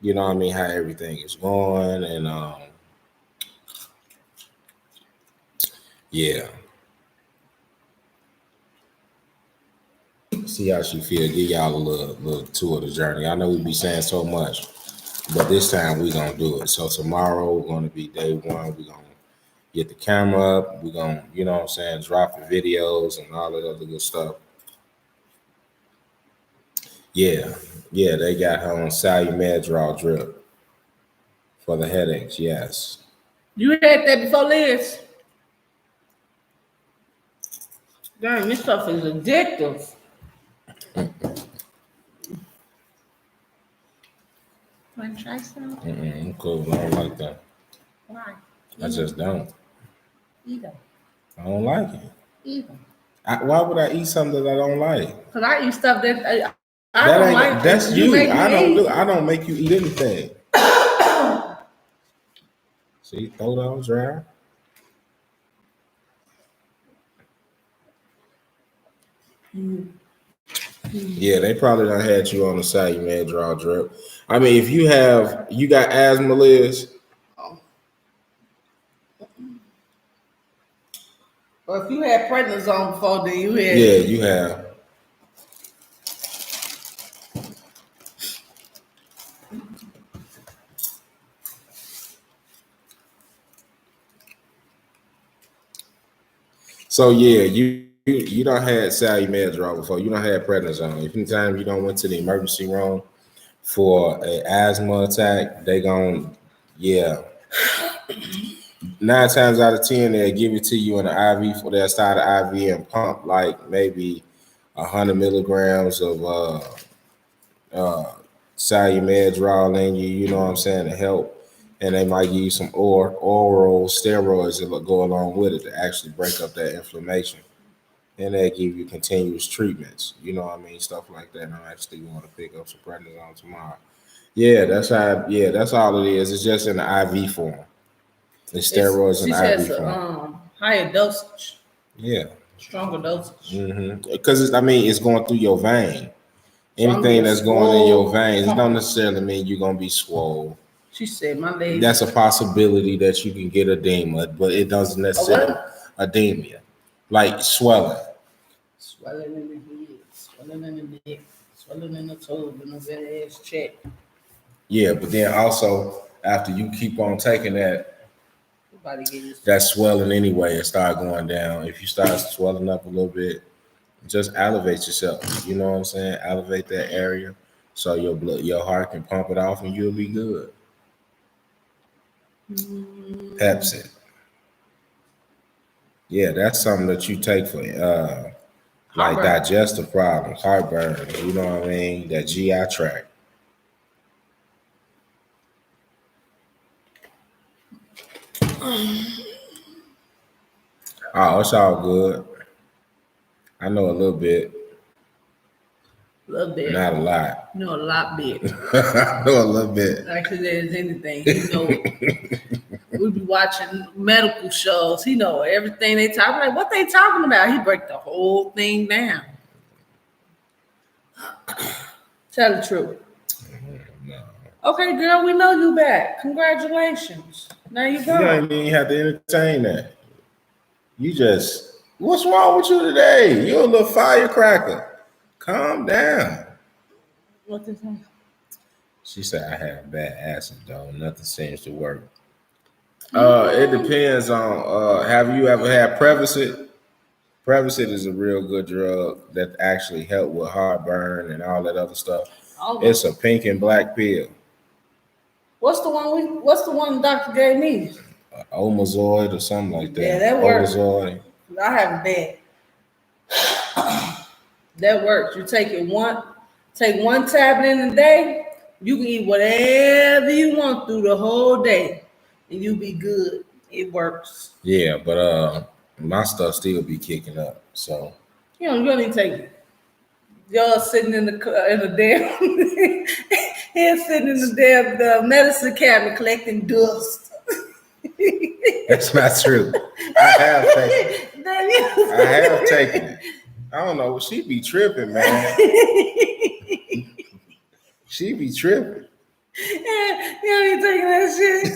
you know what I mean, how everything is going, and yeah. See how she feel. Give y'all a little tour of the journey. I know we be saying so much, but this time we gonna do it. So tomorrow we're gonna be day one. We're gonna get the camera up. We're gonna, you know what I'm saying, drop the videos and all that other good stuff. Yeah, yeah, they got her on Salumadrol drip for the headaches. Yes. You had that before, Liz? Dang, this stuff is addictive. Want to try some? I'm cool. I don't like that. Why? I just don't. Eat them. I don't like it. Eat them. Why would I eat something that I don't like? Because I eat stuff that I That don't ain't. like. That's you. Make I me don't eat. do. I don't make you eat anything. See, throw down dry. Yeah, they probably done had you on the Salumadrol drip. I mean, if you got asthma, Liz. Or if you had prednisone before, then you had. Yeah, you have. So yeah, you don't had Salumadrol before. You don't had prednisone. If anytime you don't went to the emergency room for an asthma attack, they gon' yeah. 9 times out of 10, they'll give it to you in an IV. They'll start an IV and pump like maybe 100 milligrams of Salumadrol in you. You know what I'm saying, to help. And they might give you some oral steroids that will go along with it to actually break up that inflammation. And they give you continuous treatments. You know what I mean, stuff like that. And I actually want to pick up some prednisone tomorrow. Yeah, that's how. Yeah, that's all it is. It's just in the IV form. The steroids in IV form. Higher dosage. Yeah. Stronger dosage. Because it's going through your vein. Anything that's going in your veins, it don't necessarily mean you're gonna be swole. She said, "My lady." That's a possibility that you can get edema, but it doesn't necessarily edema, like swelling. Swelling in the head, swelling in the neck, swelling in the toes, and the bad ass check. Yeah, but then also after you keep on taking that swelling anyway, it start going down. If you start swelling up a little bit, just elevate yourself. You know what I'm saying? Elevate that area so your heart can pump it off, and you'll be good. Pepsi. Yeah, that's something that you take for like digestive problems, heartburn. You know what I mean? That GI tract. Oh, it's all good. I know a little bit. A little bit. Not a lot. You know a lot bit. I know a little bit. Actually, there's anything. You know, we be watching medical shows. He know everything they talk about. Like, what they talking about? He break the whole thing down. Tell the truth. No. Okay, girl, we know you back. Congratulations. Now you go. You don't even have to entertain that. You just, what's wrong with you today? You're a little firecracker. Calm down. What did say? She said, I have bad acid, though. Nothing seems to work. It depends on, have you ever had Prevacid? Prevacid is a real good drug that actually help with heartburn and all that other stuff. It's a pink and black pill. What's the one the doctor gave me? Omazoid or something like that. Yeah, that works. Omazoid. I have a bad. That works. You take one tablet in a day. You can eat whatever you want through the whole day, and you'll be good. It works. Yeah, but my stuff still be kicking up. So you don't need to take it. Y'all sitting in the damn he's sitting in the damn medicine cabinet collecting dust. That's not true. I have taken it. I don't know. She be tripping, man. She be tripping. Yeah, you ain't taking that shit.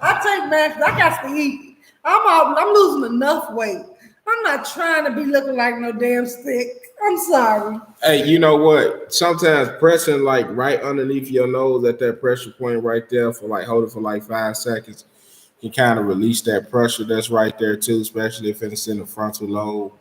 I take back. I got to eat. I'm losing enough weight. I'm not trying to be looking like no damn stick. I'm sorry. Hey, you know what? Sometimes pressing like right underneath your nose at that pressure point right there for like hold it for like 5 seconds can kind of release that pressure that's right there too, especially if it's in the frontal lobe.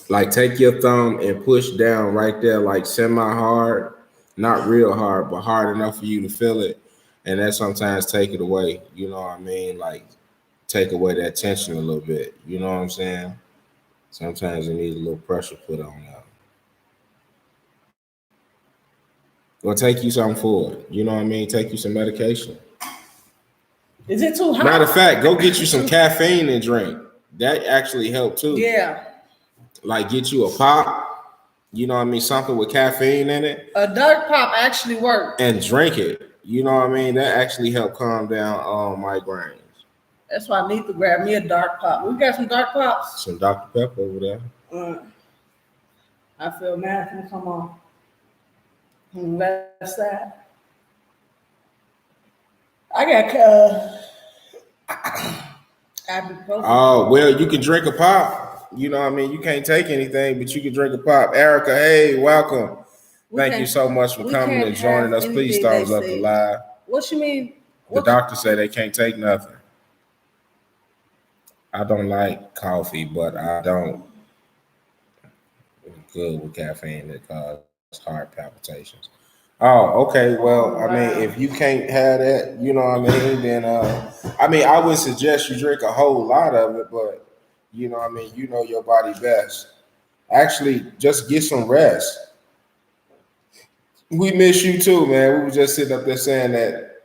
Like take your thumb and push down right there, like semi hard, not real hard, but hard enough for you to feel it. And that sometimes take it away. You know what I mean? Like take away that tension a little bit. You know what I'm saying? Sometimes you need a little pressure put on that. Or take you something for it. You know what I mean? Take you some medication. Is it too hot? Matter of fact, go get you some caffeine and drink. That actually help too. Yeah. Like get you a pop, you know what I mean? Something with caffeine in it. A dark pop actually works. And drink it. You know what I mean? That actually help calm down migraines. That's why I need to grab me a dark pop. We got some dark pops. Some Dr. Pepper over there. I feel nothing come on left side. I got ibuprofen. Oh, well, you can drink a pop. You know what I mean? You can't take anything, but you can drink a pop. Erica, hey, welcome. Thank you so much for coming and joining us. Please thumbs up the live. What you mean? The doctor said they can't take nothing. I don't like coffee, but I don't. It's good with caffeine that causes heart palpitations. Oh, okay. Well, I mean, if you can't have that, you know what I mean, then I mean, I would suggest you drink a whole lot of it, but you know what I mean, you know your body best. Actually, just get some rest. We miss you too, man. We were just sitting up there saying that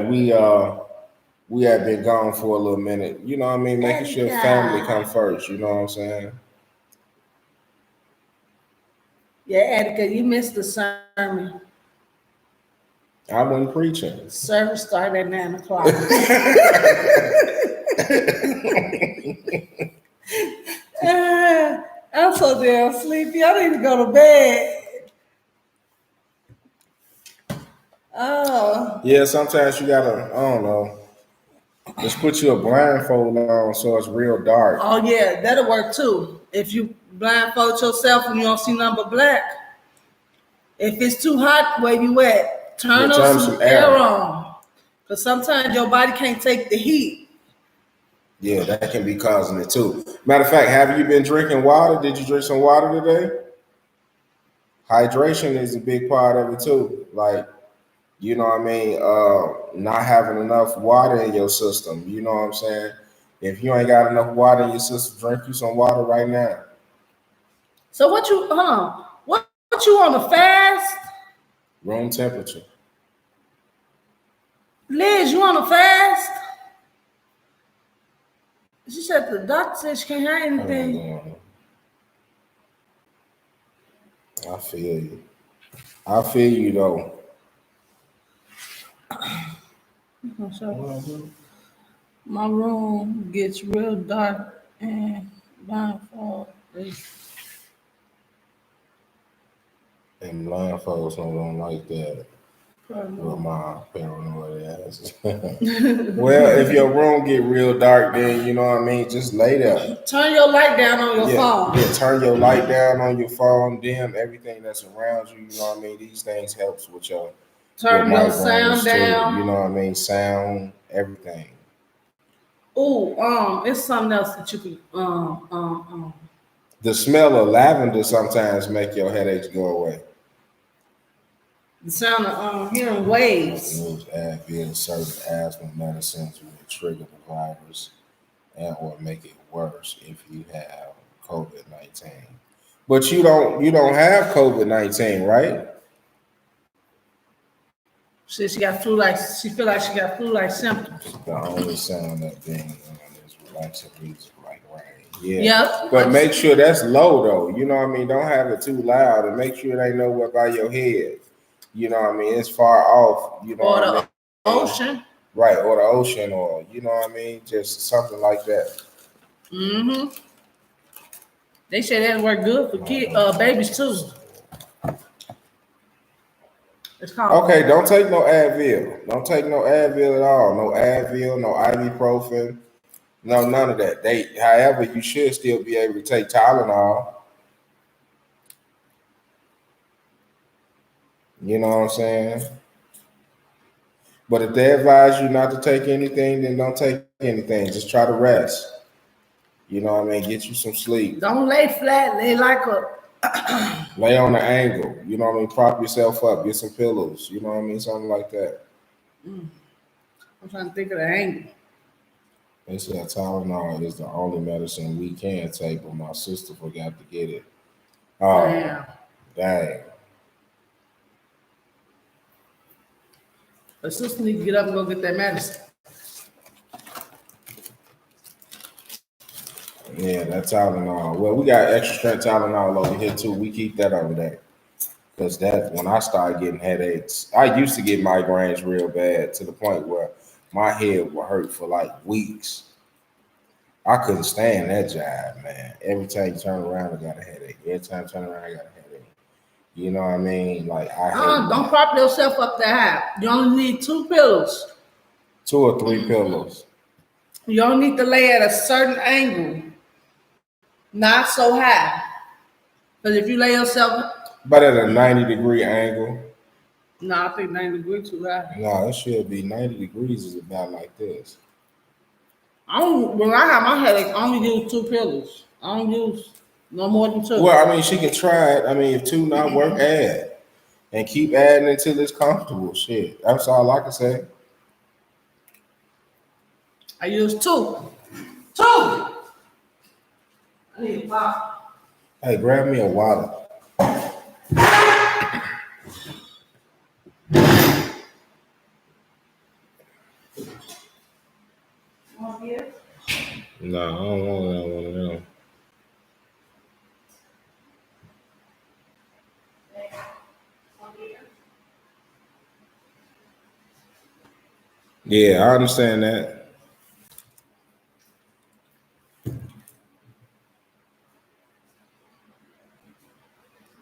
we have been gone for a little minute. You know what I mean? Making sure family come first. You know what I'm saying? Yeah, Attica, you missed the sermon. I wasn't preaching. Service started at 9 o'clock. I'm so damn sleepy. I need to go to bed. Oh. Yeah, sometimes you gotta, I don't know, just put you a blindfold on so it's real dark. Oh yeah, that'll work too. If you blindfold yourself and you don't see nothing but black. If it's too hot where you at, turn some air on. Because sometimes your body can't take the heat. Yeah, that can be causing it too. Matter of fact, have you been drinking water? Did you drink some water today? Hydration is a big part of it too. Like, you know what I mean? Not having enough water in your system. You know what I'm saying? If you ain't got enough water in your system, drink you some water right now. So what you on a fast? Room temperature. Liz, you on a fast? She said the doctor said she can't have anything. I feel you. I feel you though. My room gets real dark and blindfold. And blindfolds don't like that. With my paranoid ass. Well, if your room get real dark, then you know what I mean. Just lay there. Turn your light down on your phone. Yeah, turn your light down on your phone. Dim everything that's around you. You know what I mean. These things helps with your turn your sound down. Too, you know what I mean. Sound, everything. Oh, it's something else that you can The smell of lavender sometimes make your headaches go away. The sound of hearing waves. Advil, certain asthma medicines will trigger the virus and or make it worse if you have COVID-19. But you don't have COVID-19, right? She got flu she feel like she got flu-like symptoms. The only sound that being is relaxing music like rain. Yeah. Yep. But make sure that's low though. You know what I mean? Don't have it too loud and make sure it ain't nowhere by your head. You know what I mean? It's far off. You know or what I mean? Ocean. Right, or the ocean, or you know what I mean? Just something like that. Mm-hmm. They say that work good for babies too. It's called. Okay, don't take no Advil. Don't take no Advil at all. No Advil, no IV ibuprofen. No, none of that. However, you should still be able to take Tylenol. You know what I'm saying? But if they advise you not to take anything, then don't take anything. Just try to rest. You know what I mean? Get you some sleep. Don't lay flat. Lay like a. Lay on the angle. You know what I mean? Prop yourself up. Get some pillows. You know what I mean? Something like that. I'm trying to think of the angle. They said Tylenol is the only medicine we can take, but my sister forgot to get it. Oh, dang. The sister need to get up and go get that medicine. Yeah, that Tylenol. Well, we got extra strength Tylenol over here too. We keep that over there. Because that when I started getting headaches, I used to get migraines real bad to the point where my head would hurt for like weeks. I couldn't stand that job, man. Every time you turn around, I got a headache. Every time I turn around, I got a headache. You know what I mean? Like don't prop yourself up that high. You only need 2 pillows. 2 or 3 pillows. You only need to lay at a certain angle, not so high. Because if you lay yourself, but at a 90-degree angle. No, I think 90 degrees too high. No, it should be 90 degrees is about like this. When I have my headache, I only use 2 pillows. I don't use no more than 2. Well, I mean, she can try it. I mean, if 2 not work, add. And keep adding until it's comfortable. Shit. That's all I can say. I use 2. 2! I need a pop. Hey, grab me a water. No, I don't want one of them. Yeah, I understand that.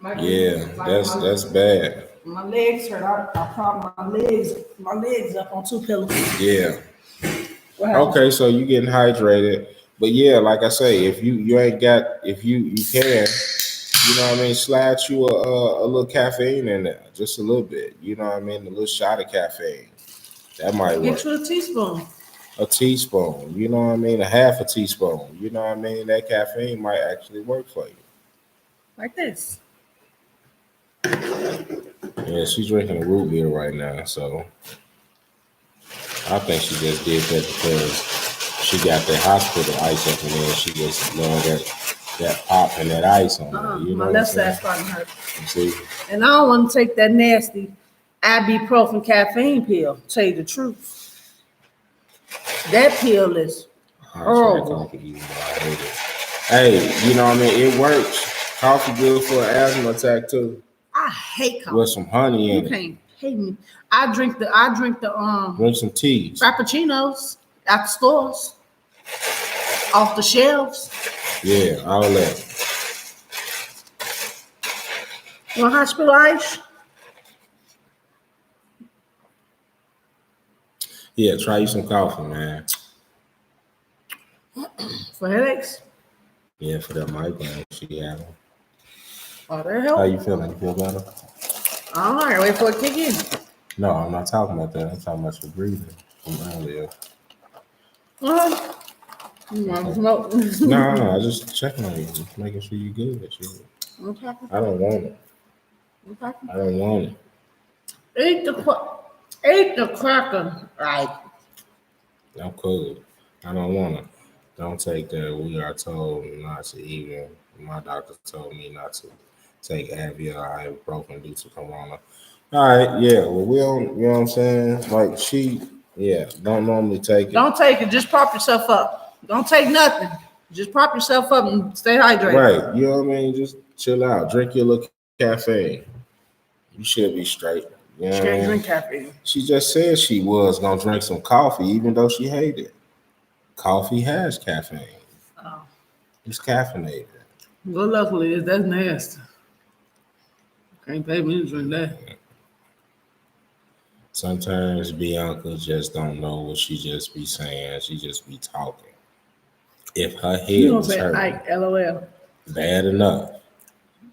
That's bad. My legs hurt. I prop my legs up on 2 pillows. Yeah. Okay, so you getting hydrated. But yeah, like I say, if you ain't got, if you can, you know what I mean, slide you a little caffeine in there, just a little bit. You know what I mean, a little shot of caffeine. That might work. Get you a teaspoon. A teaspoon, you know what I mean, a half a teaspoon. You know what I mean, that caffeine might actually work for you. Like this. Yeah, she's drinking a root beer right now, so I think she just did that because she got that hospital ice up in there. She just loved that pop and that ice on her. You know, my left side starting to hurt. You see? And I don't want to take that nasty ibuprofen caffeine pill. Tell you the truth, that pill is horrible. Hey, you know what I mean? It works. Coffee good for an asthma attack too. I hate coffee. With some honey in it. You can't hate me. I drink the drink some teas. Frappuccinos at the stores. Off the shelves. Yeah, all that. You want hospital ice? Yeah, try you some coffee, man. For headaches? Yeah, for that migraine she having. Oh, that help? How you feeling? You feel better? I don't know. I wait for it to kick in. No, I'm not talking about that. I'm talking about your breathing from earlier. No, I just checking on you, just making sure you're good. I don't want it. I don't want it. Eat the cracker, right? I'm cool. I don't want it. Don't take that. We are told not to even. My doctor told me not to take Advil or ibuprofen due to corona. All right, yeah. Well, we don't. You know what I'm saying? Like don't normally take it. Don't take it. Just prop yourself up. Don't take nothing. Just prop yourself up and stay hydrated. Right. You know what I mean? Just chill out. Drink your little caffeine. You should be straight. You know she can't drink caffeine. She just said she was gonna drink some coffee, even though she hated it. Coffee has caffeine. Oh. It's caffeinated. Well, luckily, that's nasty. Can't pay me to drink that. Sometimes Bianca just don't know what she just be saying. She just be talking. If her You head gonna was say hurting Ike, LOL. bad enough,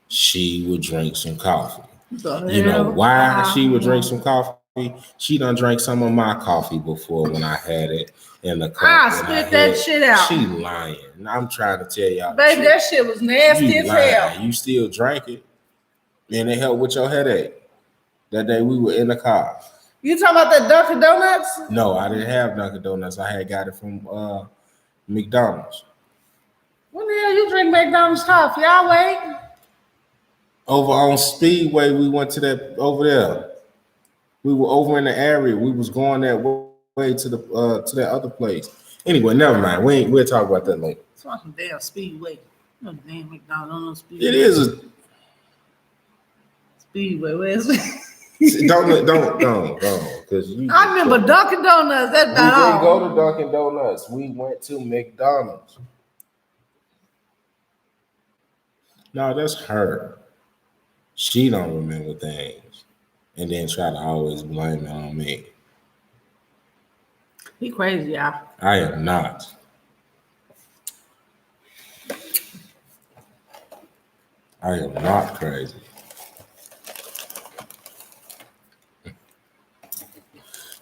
she would drink some coffee. The You know hell? why she would drink some coffee? She done drank some of my coffee before when I had it in the cup. I When spit that shit out. She lying. I'm trying to tell y'all. Baby, that shit was nasty you as lying. hell. You still drank it, and it helped with your headache. That day we were in the car. You talking about that Dunkin' Donuts? No, I didn't have Dunkin' Donuts. I had got it from McDonald's. When the hell you drink McDonald's coffee? Y'all wait. Over on Speedway, we went to that over there. We were over in the area. We was going that way to that other place. Anyway, never mind. We'll talk about that later. It's like some damn Speedway. No damn McDonald's Speedway. It is a Speedway. Where's it? don't because you. I remember Dunkin' Donuts. That's about all. We didn't go to Dunkin' Donuts. We went to McDonald's. No, that's her. She don't remember things, and then try to always blame it on me. He crazy, y'all. I am not. I am not crazy.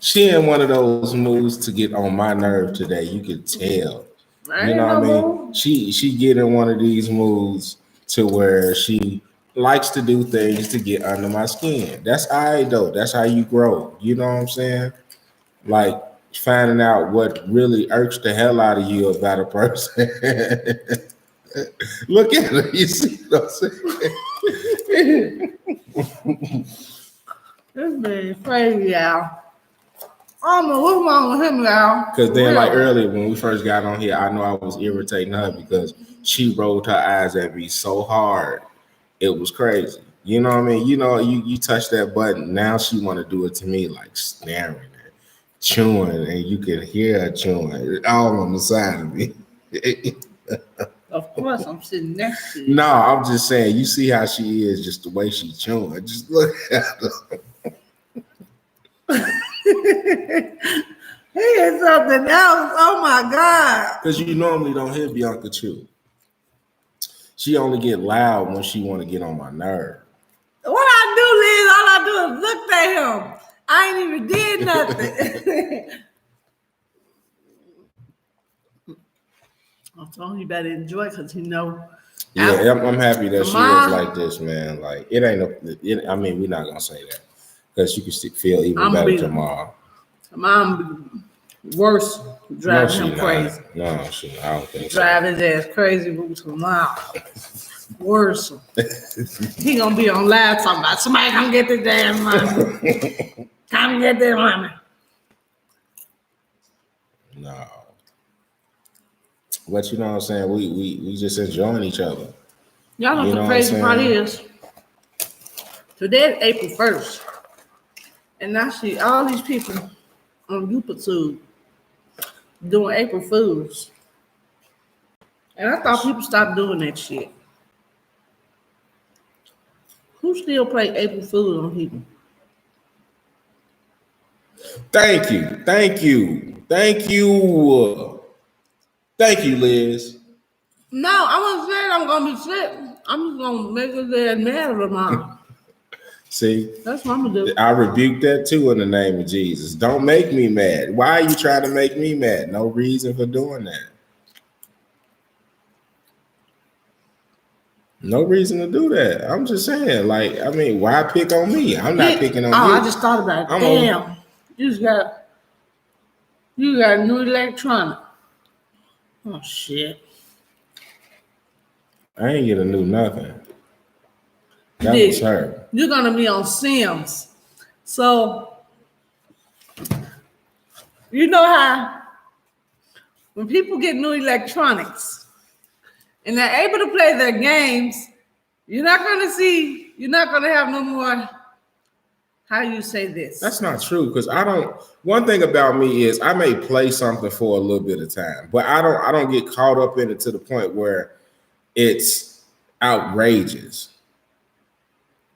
She in one of those moods to get on my nerve today. You could tell. You know what I mean? She get in one of these moods to where she likes to do things to get under my skin. That's all right though. That's how you grow. You know what I'm saying? Like finding out what really irks the hell out of you about a person. Look at her. You see what I'm saying? This man crazy, y'all. I don't know what's wrong with him, y'all. Because then, like earlier when we first got on here, I know I was irritating her because she rolled her eyes at me so hard. It was crazy. You know what I mean? You know, you touch that button. Now she want to do it to me, like staring and chewing, and you can hear her chewing all on the side of me. Of course, I'm sitting next to you. No, I'm just saying, you see how she is, just the way she chewing. Just look at her. He is something else. Oh my God. Because you normally don't hear Bianca chew. She only get loud when she want to get on my nerve. What I do, Liz, all I do is look at him. I ain't even did nothing. I told him you better enjoy it because he know. Yeah, I'm happy that she is like this, man. Like it ain't I mean, we're not gonna say that because she can feel even better tomorrow. Mom be worse driving him crazy. No, I don't think Drive his ass crazy tomorrow. Worse. He gonna be on live talking about somebody come get this damn money. Come get this money. No. But you know what I'm saying? We just enjoying each other. Y'all know what the crazy part is? Today is April 1st. And I see all these people on YouTube doing April Fools. And I thought people stopped doing that shit. Who still play April Fools on people? Thank you. Thank you, Liz. No, I wasn't saying I'm gonna be sick. I'm just gonna make his ass mad tomorrow. See, that's what I'm gonna do. I rebuke that too in the name of Jesus. Don't make me mad. Why are you trying to make me mad? No reason for doing that. No reason to do that. I'm just saying, like, I mean, why pick on me? I'm not picking on you. I just thought about it. Damn, you got new electronic. Oh shit. I ain't get a new nothing. That was her. You're gonna be on Sims. So you know how when people get new electronics and they're able to play their games, you're not gonna have no more. How you say this? That's not true because one thing about me is I may play something for a little bit of time, but I don't get caught up in it to the point where it's outrageous.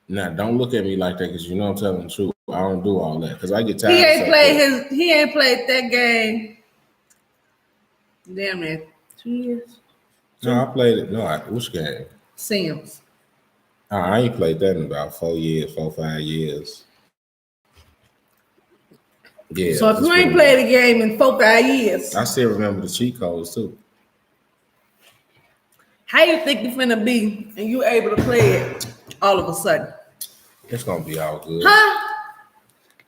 Now, don't look at me like that because you know I'm telling the truth. I don't do all that because I get tired. He ain't played that game. Damn it, 2 years. No, I played it. No, which game? Sims. I ain't played that in about 4 years, 5 years. Yeah. So if you ain't played a game in 4, 5 years, I still remember the cheat codes too. How you think you finna be and you able to play it all of a sudden? It's gonna be all good. Huh?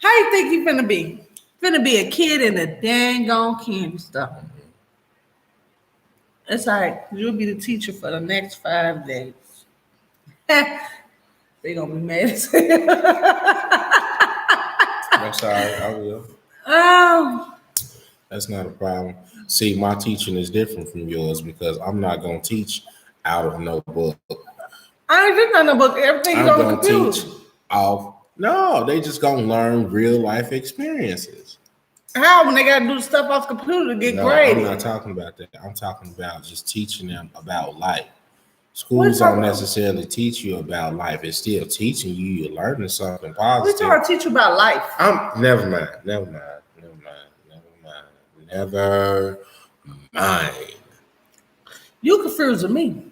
How you think you finna be? Finna be a kid in the dang on candy stuff. It's like you'll be the teacher for the next 5 days. They gonna be mad as hell. That's all right, I will. That's not a problem. See, my teaching is different from yours because I'm not gonna teach out of no book. I ain't reading on the book. Everything's on the computer. Teach off. No, they just gonna learn real life experiences. How when they gotta do the stuff off the computer to get graded? I'm not talking about that. I'm talking about just teaching them about life. Schools don't necessarily teach you about life. It's still teaching you. You're learning something positive. We trying to teach you about life. Never mind. You confusing me.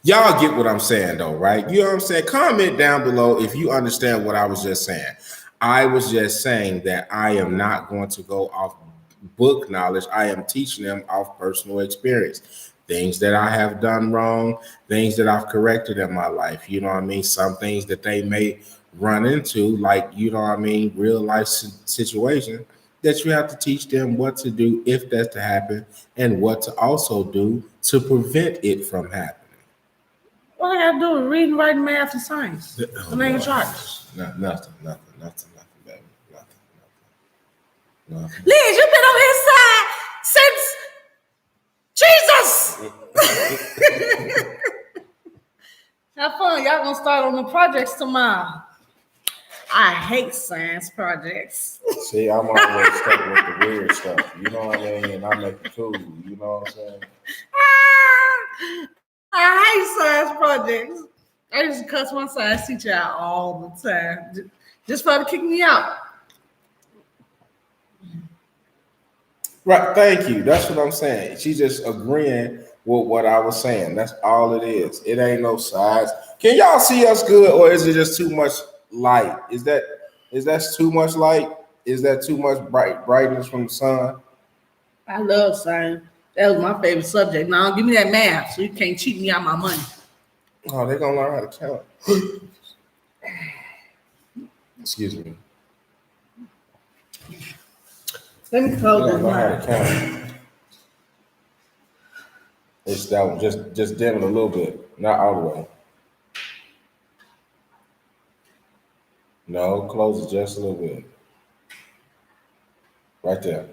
Y'all get what I'm saying though, right? You know what I'm saying? Comment down below if you understand what I was just saying. I was just saying that I am not going to go off book knowledge. I am teaching them off personal experience. Things that I have done wrong, things that I've corrected in my life. You know what I mean? Some things that they may run into, like, you know what I mean, real life situation that you have to teach them what to do if that's to happen and what to also do to prevent it from happening. All I gotta do is reading, writing, math, and science. Nothing, baby. Nothing. Liz, you've been on his side since Jesus. Have fun. Y'all gonna start on the projects tomorrow. I hate science projects. See, I'm always stuck with the weird stuff. You know what I mean? And I make it cool. You know what I'm saying? I hate science projects. I used to cuss my science teacher out all the time. Just for her to kick me out. Right, thank you. That's what I'm saying. She's just agreeing with what I was saying. That's all it is. It ain't no sides. Can y'all see us good, or is it just too much light? Is that too much light? Is that too much brightness from the sun? I love science. That was my favorite subject. Now give me that math so you can't cheat me out my money. Oh, they're gonna learn how to count. Excuse me. Let me close this line. It's that one. Just dim it a little bit, not all the way. No, close it just a little bit. Right there.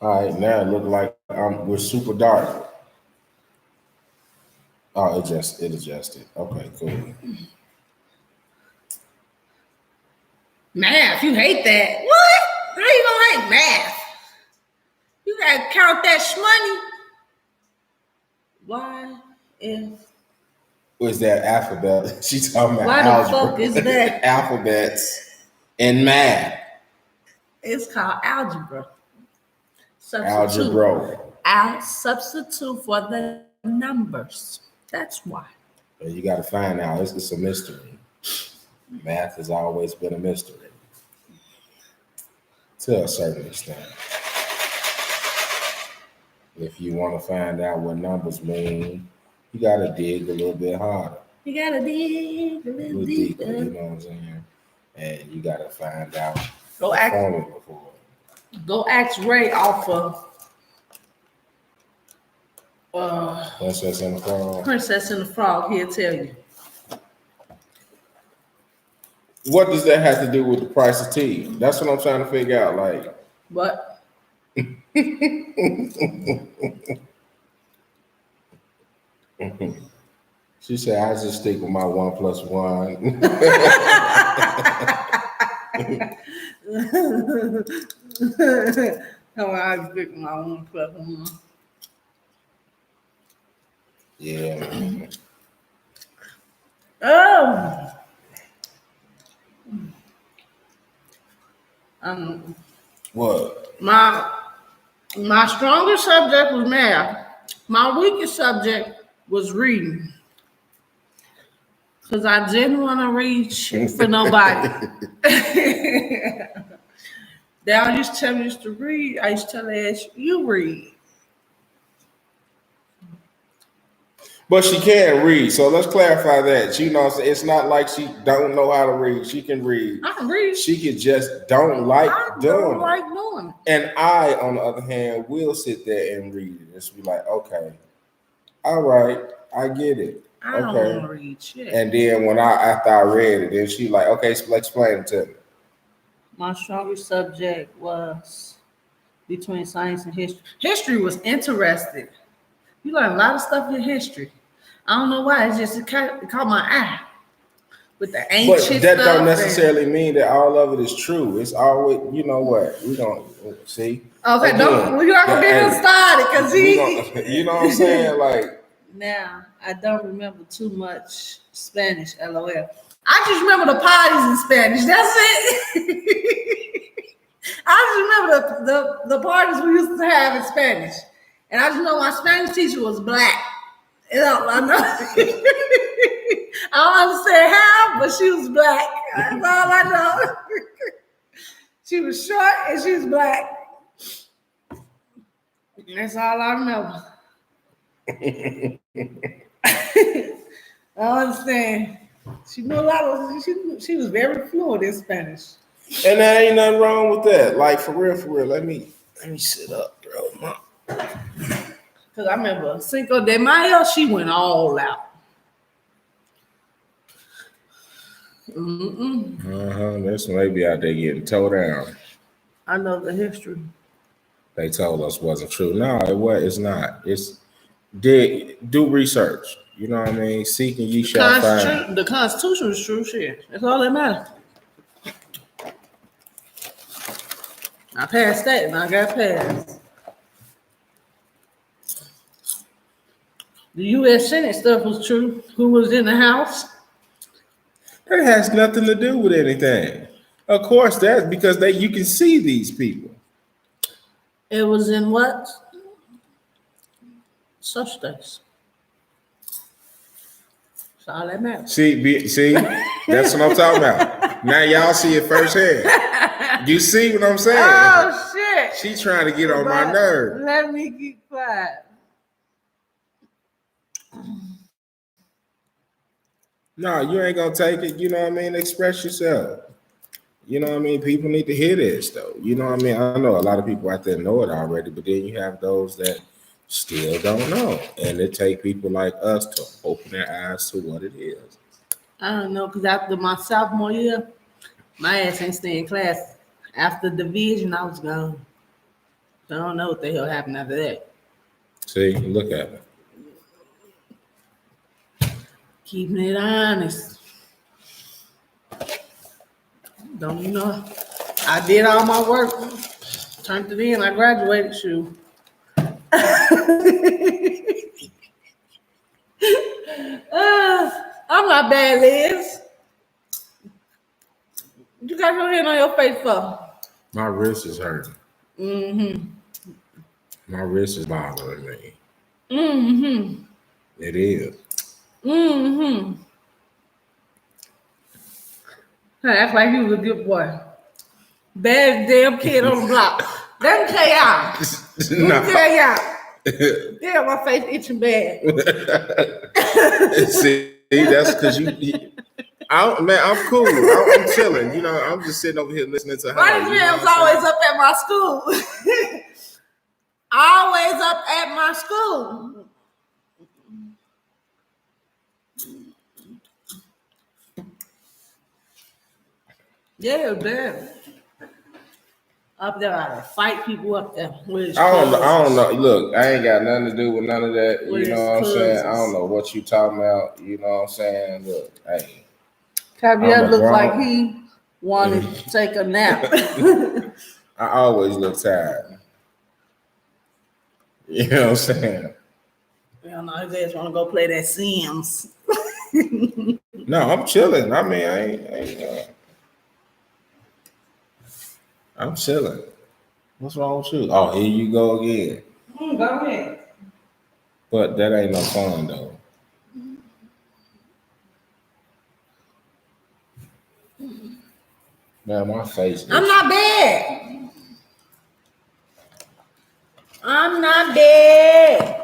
All right, now it looks like we're super dark. Oh, it adjusted. Okay, cool. Math, you hate that. What? How you gonna hate math? You gotta count that shmoney. Why if? What's that alphabet? She's talking about why algebra. The fuck is that? Alphabets and math. It's called algebra. Algebra. Substitute for the numbers. That's why. And you got to find out. It's a mystery. Math has always been a mystery. To a certain extent. If you want to find out what numbers mean, you got to dig a little bit harder. You got to dig a little deeper. You know what I'm saying? And you got to find out the formula for it. Go ask Ray off of Princess and the Frog. Princess and the Frog, he'll tell you. What does that have to do with the price of tea? That's what I'm trying to figure out. Like, what? She said, "I just stick with my 1+1." No, I stick with my 1+1. Yeah. Oh. Um, What? my strongest subject was math. My weakest subject was reading. Because I didn't want to read shit for nobody. Dad used to tell me to read. I used to tell her, you read. But she can read, so let's clarify that. You know, it's not like she don't know how to read. She can read. I can read. She can just don't like doing it. And I, on the other hand, will sit there and read it. Just be like, okay, all right, I get it. I don't want to read shit. And then after I read it, then she like, okay, so explain it to me. My strongest subject was between science and history. History was interesting. You learn a lot of stuff in history. I don't know why. It caught my eye with the ancient stuff. But that don't necessarily mean that all of it is true. It's always, you know what? We don't see. Okay, again, we're not gonna get him started because you know what I'm saying? Like now, I don't remember too much Spanish. LOL. I just remember the parties in Spanish. That's it. I just remember the parties we used to have in Spanish. And I just know my Spanish teacher was black. I know. I don't understand how, but she was black. That's all I know. She was short and she was black. That's all I remember. I don't understand. She knew a lot of. She was very fluent in Spanish. And there ain't nothing wrong with that. Like for real. Let me sit up, bro. Because I remember Cinco de Mayo, she went all out. That's maybe out there getting towed down. I know the history. They told us wasn't true. No, it's not. It's do research. You know what I mean? Seek and ye shall find. The Constitution is true shit. That's all that matters. I passed that and I got passed. The U.S. Senate stuff was true. Who was in the House? That has nothing to do with anything. Of course, that's because you can see these people. It was in what? Such things. That's all that matters. See, that's what I'm talking about. Now y'all see it firsthand. You see what I'm saying? Oh shit! She's trying to get on my nerve. Let me keep quiet. No, you ain't gonna take it. You know what I mean? Express yourself. You know what I mean? People need to hear this, though. You know what I mean? I know a lot of people out there know it already, but then you have those that still don't know. And it takes people like us to open their eyes to what it is. I don't know, because after my sophomore year, my ass ain't stay in class. After division, I was gone. So I don't know what the hell happened after that. See, look at it. Keeping it honest. Don't you know? I did all my work. Turned it in. I graduated, shoot. I'm not bad, Liz. You got your hand on your face for? My wrist is hurting. Mm-hmm. My wrist is bothering me. Mm-hmm. It is. Mm-hmm. Act like you was a good boy. Bad damn kid on the block. Let me tell y'all. Let me tell y'all. Damn, my face itching bad. See, that's because I'm cool. I'm chilling. You know, I'm just sitting over here listening to her. My was always up at my school. Always up at my school. Yeah, damn. Up there, I fight people up there. I don't know. Look, I ain't got nothing to do with none of that. You know what I'm saying? I don't know what you talking about. You know what I'm saying? Look, hey. Kavere looked like he wanted to take a nap. I always look tired. You know what I'm saying? I don't know. His ass want to go play that Sims. No, I'm chilling. I mean, I I'm chilling. What's wrong with you? Oh, here you go again. Go ahead. But that ain't no fun though. Man, my face. I'm not bad. I'm not bad.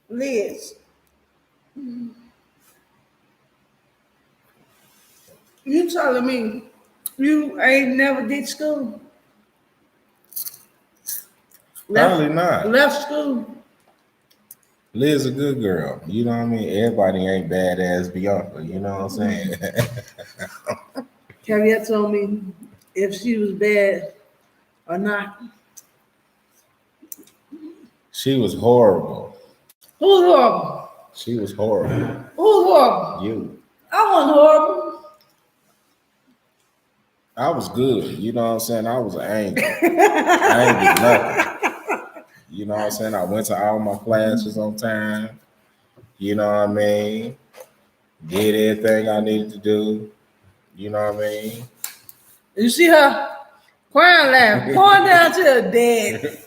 Liz, you telling me you ain't never did school? Probably not. Left school. Liz a good girl. You know what I mean? Everybody ain't badass Bianca. You know what I'm saying? Kavere told me if she was bad or not. She was horrible. Who's horrible? She was horrible. Who's horrible? You. I wasn't horrible. I was good. You know what I'm saying? I was angry. I ain't did nothing. You know what I'm saying? I went to all my classes on time. You know what I mean? Did everything I needed to do. You know what I mean? You see her crying, laughing, pouring down to her dad.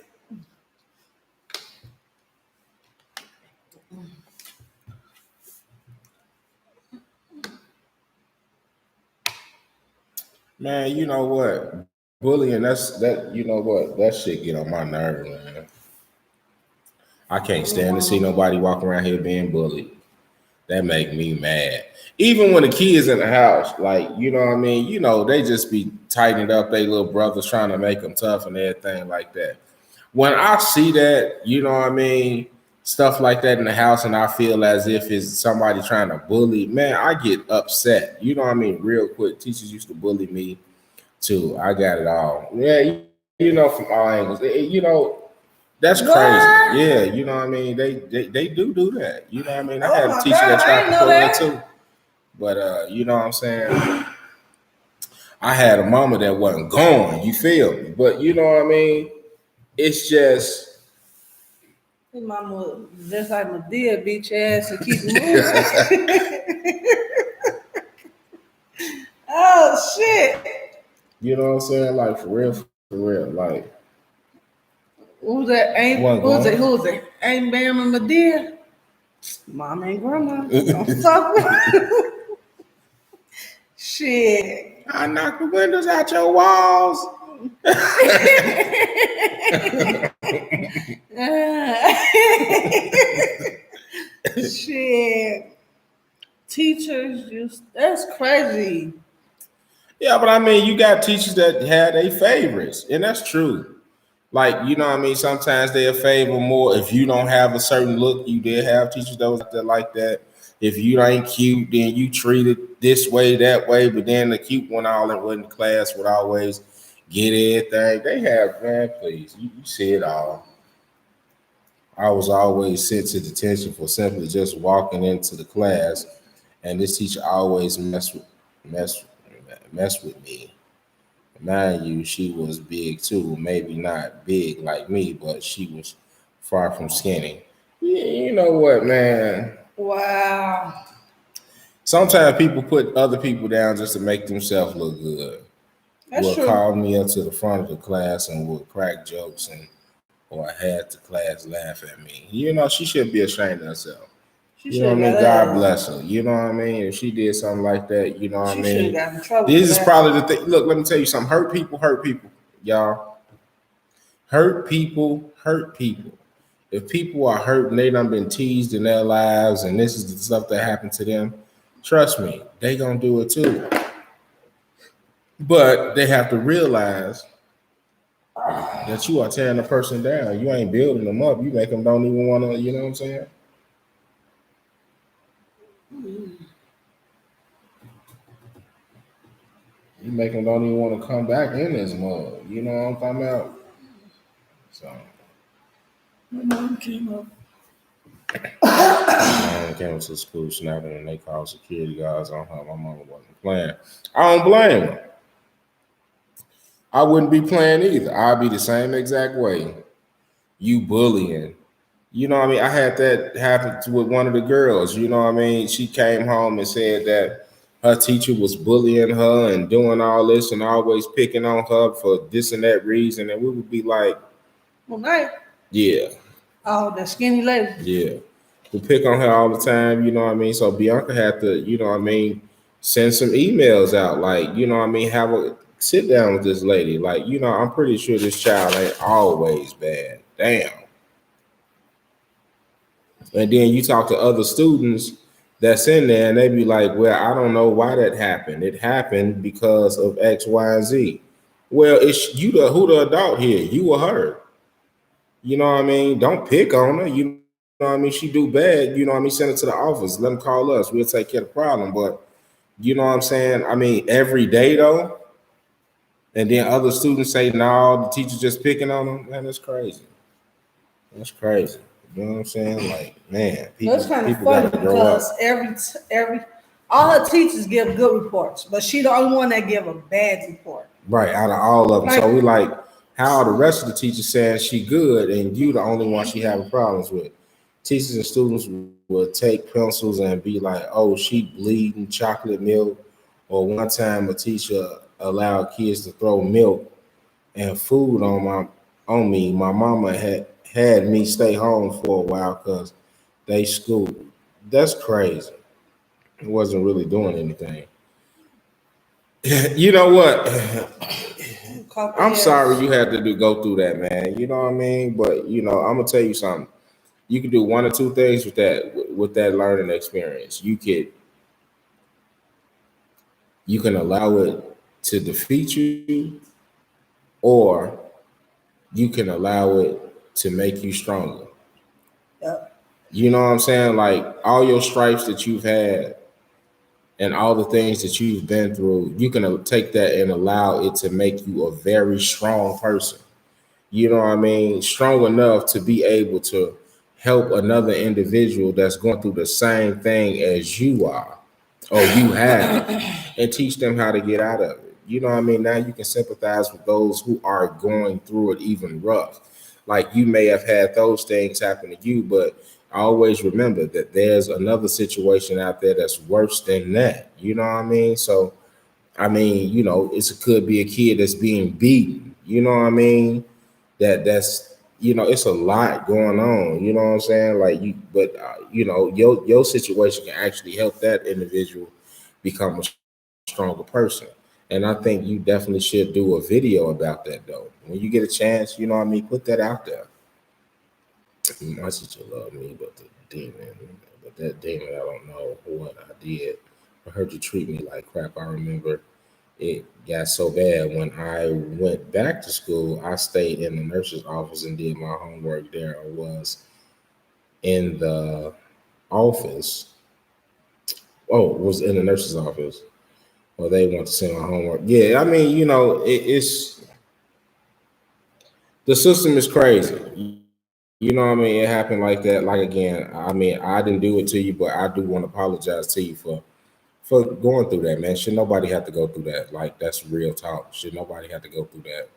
Man, you know what? Bullying, that you know what? That shit get on my nerve, man. I can't stand to see nobody walk around here being bullied. That make me mad. Even when the kids in the house, like, you know what I mean? You know, they just be tightening up their little brothers, trying to make them tough and everything like that. When I see that, you know what I mean, stuff like that in the house, and I feel as if it's somebody trying to bully, man, I get upset. You know what I mean? Real quick. Teachers used to bully me too. I got it all. Yeah, you know, from all angles. You know, that's crazy. What? Yeah, you know what I mean? They do that. You know what I mean? I Oh had a my teacher God, that I tried didn't to know pull that that. too. But you know what I'm saying? I had a mama that wasn't going, you feel me? But you know what I mean? It's just His mama just like Medea beat your ass and keep moving. Oh shit. you know what I'm saying? Like for real, for real. Like Who's that? wasn't Who's it? going. Who's it? Ain't Bam and Medea? Mom and grandma. Don't talk about shit. I knocked the windows out your walls. Shit. Teachers just that's crazy. Yeah, but I mean, you got teachers that had their favorites, and that's true. Like, you know what I mean? Sometimes they'll favor more. If you don't have a certain look, you did have teachers that was like that. If you ain't cute, then you treat it this way, that way. But then the cute one all that wasn't class would always get everything. They have, man, please. You see it all. I was always sent to detention for simply just walking into the class, and this teacher always mess mess with me. Mind you, she was big too. Maybe not big like me, but she was far from skinny. Yeah, you know what, man? Wow. Sometimes people put other people down just to make themselves look good. That's Will true. call me up to the front of the class and will crack jokes and or had the class laugh at me. You know, she should be ashamed of herself. She You know should what I have mean? got God ass. bless her. You know what I mean? If she did something like that, you know what I She should have mean? got in trouble This for is that. probably the thing. Look, let me tell you something. Hurt people, y'all. Hurt people. If people are hurt and they done been teased in their lives and this is the stuff that happened to them, trust me, they gonna do it too. But they have to realize that you are tearing a person down. You ain't building them up. You make them don't even want to, you know what I'm saying? You make them don't even want to come back in this mud. You know what I'm talking about? So, My mom came up. I came to school snapping and they called security guards on her. My mama wasn't playing. I don't blame her. I wouldn't be playing either. I'd be the same exact way. You bullying You know what I mean? I had that happen with one of the girls. You know what I mean? She came home and said that her teacher was bullying her and doing all this and always picking on her for this and that reason. And we would be like, Well, night. yeah, Oh, the skinny lady. yeah. We pick on her all the time, you know what I mean? So Bianca had to, you know what I mean, send some emails out, like, you know what I mean, have a sit down with this lady. Like, you know, I'm pretty sure this child ain't always bad. Damn. And then you talk to other students that's in there and they be like, well, I don't know why that happened. It happened because of X, Y, and Z. Well, it's you the who the adult here, you or her. You know what I mean? Don't pick on her. You know what I mean? She do bad. You know what I mean? Send it to the office. Let them call us. We'll take care of the problem. But you know what I'm saying? I mean, every day though. And then other students say, no, the teacher's just picking on them. Man, that's crazy. That's crazy. You know what I'm saying? Like, man, It's kind of people funny gotta grow up. because every all her teachers give good reports, but she the only one that give a bad report. Right, out of all of them. So we like, how are the rest of the teachers saying she good and you the only one she having problems with? Teachers and students will take pencils and be like, oh, she bleeding chocolate milk. Or one time a teacher allowed kids to throw milk and food on me. My mama had me stay home for a while because they schooled. That's crazy. It wasn't really doing anything. You know what? I'm sorry you had to go through that, man. You know what I mean? But you know, I'm gonna tell you something. You can do one or two things with that learning experience. You can allow it to defeat you, or you can allow it to make you stronger. Yep. You know what I'm saying? Like all your stripes that you've had and all the things that you've been through, you can take that and allow it to make you a very strong person. You know what I mean? Strong enough to be able to help another individual that's going through the same thing as you are or you have and teach them how to get out of it. You know what I mean? Now you can sympathize with those who are going through it even rough. Like you may have had those things happen to you, but always remember that there's another situation out there that's worse than that. You know what I mean? So, I mean, you know, it could be a kid that's being beaten. You know what I mean? That's you know, it's a lot going on. You know what I'm saying? Like you, but you know, your situation can actually help that individual become a stronger person. And I think you definitely should do a video about that though. When you get a chance, you know what I mean, put that out there. My sister love me, but the demon, but that demon, I don't know what I did. I heard you treat me like crap. I remember it got so bad when I went back to school. I stayed in the nurse's office and did my homework there. I was in the office. Oh, was in the nurse's office. Well, they want to send my homework. Yeah, I mean, you know, it's the system is crazy. You know what I mean? It happened like that. Like again, I mean, I didn't do it to you, but I do want to apologize to you for going through that, man. Should nobody have to go through that? Like that's real talk. Should nobody have to go through that?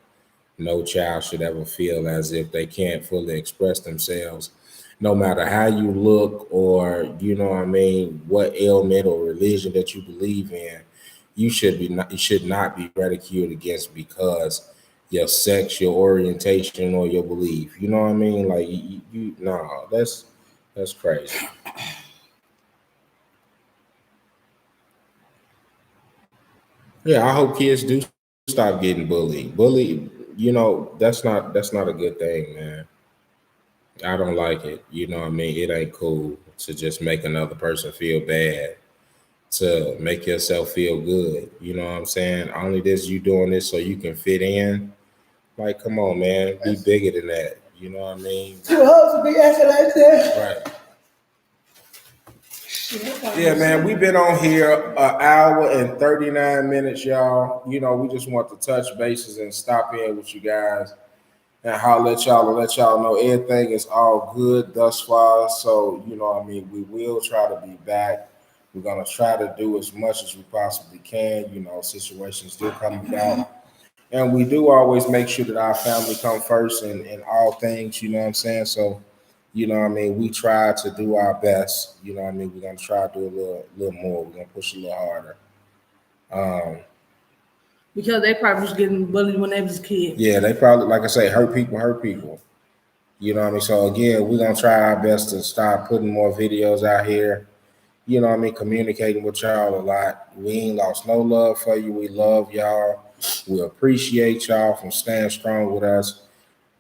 No child should ever feel as if they can't fully express themselves, no matter how you look or you know what I mean, what ailment or religion that you believe in. You should not be ridiculed against because your sex, your orientation, or your belief. You know what I mean? Like you no, that's crazy. Yeah, I hope kids do stop getting bullied. Bullied, you know, that's not a good thing, man. I don't like it. You know what I mean? It ain't cool to just make another person feel bad, to make yourself feel good. You know what I'm saying? Only this you doing this so you can fit in. Like, come on, man. Be bigger than that. You know what I mean? Too old to be acting like that. Right. Yeah, man, we've been on here an hour and 39 minutes, y'all. You know, we just want to touch bases and stop in with you guys and let y'all know everything is all good thus far. So, you know what I mean, we will try to be back. We're gonna try to do as much as we possibly can. You know, situations do come about. And we do always make sure that our family come first in all things, you know what I'm saying? So you know what I mean, we try to do our best. You know what I mean, we're gonna try to do a little more. We're gonna push a little harder. Um, Because they probably was getting bullied when they was kids. yeah, they probably, like I say, hurt people hurt people. You know what I mean? So again, we're gonna try our best to start putting more videos out here. You know what I mean? Communicating with y'all a lot. We ain't lost no love for you. We love y'all. We appreciate y'all from staying strong with us.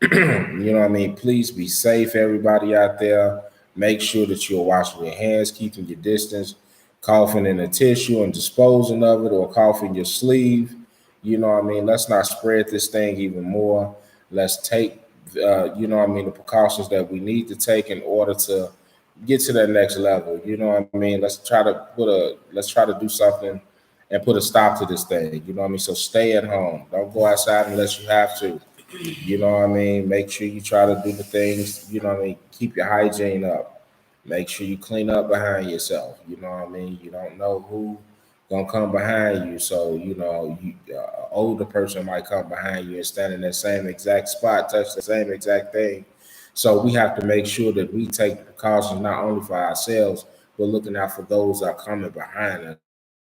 You know what I mean? Please be safe, everybody out there. Make sure that you're washing your hands, keeping your distance, coughing in a tissue and disposing of it, or coughing your sleeve. You know what I mean? Let's not spread this thing even more. Let's take, you know what I mean, the precautions that we need to take in order to get to that next level. You know what I mean? Let's try to do something and put a stop to this thing. You know what I mean? So stay at home. Don't go outside unless you have to. You know what I mean? Make sure you try to do the things, you know what I mean? Keep your hygiene up. Make sure you clean up behind yourself. You know what I mean? You don't know who gonna come behind you. So, you know, an older person might come behind you and stand in that same exact spot, touch the same exact thing. So we have to make sure that we take precautions not only for ourselves, but looking out for those that are coming behind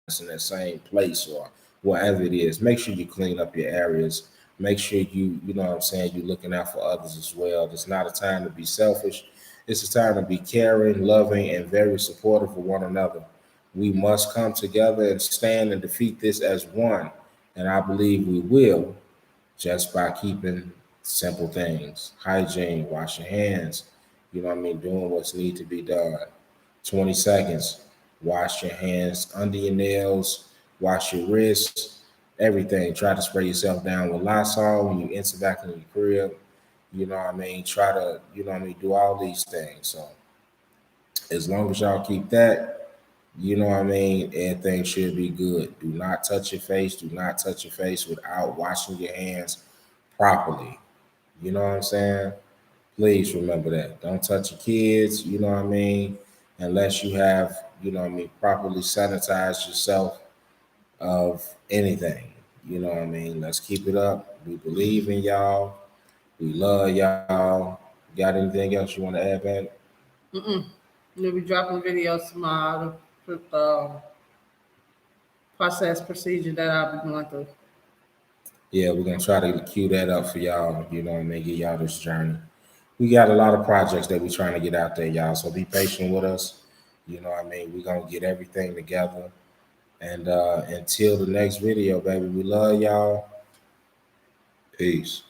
us in that same place or whatever it is. Make sure you clean up your areas. Make sure you know what I'm saying, you're looking out for others as well. It's not a time to be selfish. It's a time to be caring, loving, and very supportive of one another. We must come together and stand and defeat this as one. And I believe we will, just by keeping simple things: hygiene, wash your hands, you know what I mean, doing what's need to be done. 20 seconds, wash your hands under your nails, wash your wrists, everything. Try to spray yourself down with Lysol when you enter back in your crib. You know what I mean? Try to, you know what I mean, do all these things. So as long as y'all keep that, you know what I mean, everything should be good. Do not touch your face. Do not touch your face without washing your hands properly. You know what I'm saying? Please remember that. Don't touch your kids, you know what I mean, unless you have, you know what I mean, properly sanitized yourself of anything. You know what I mean? Let's keep it up. We believe in y'all. We love y'all. Got anything else you want to add, man? Mm-mm. We'll be dropping videos tomorrow. Process procedure that I'll be going through. Yeah, we're gonna try to cue that up for y'all, you know, and make get y'all this journey. We got a lot of projects that we're trying to get out there, y'all. So be patient with us. You know what I mean? We're gonna get everything together. And until the next video, baby, we love y'all. Peace.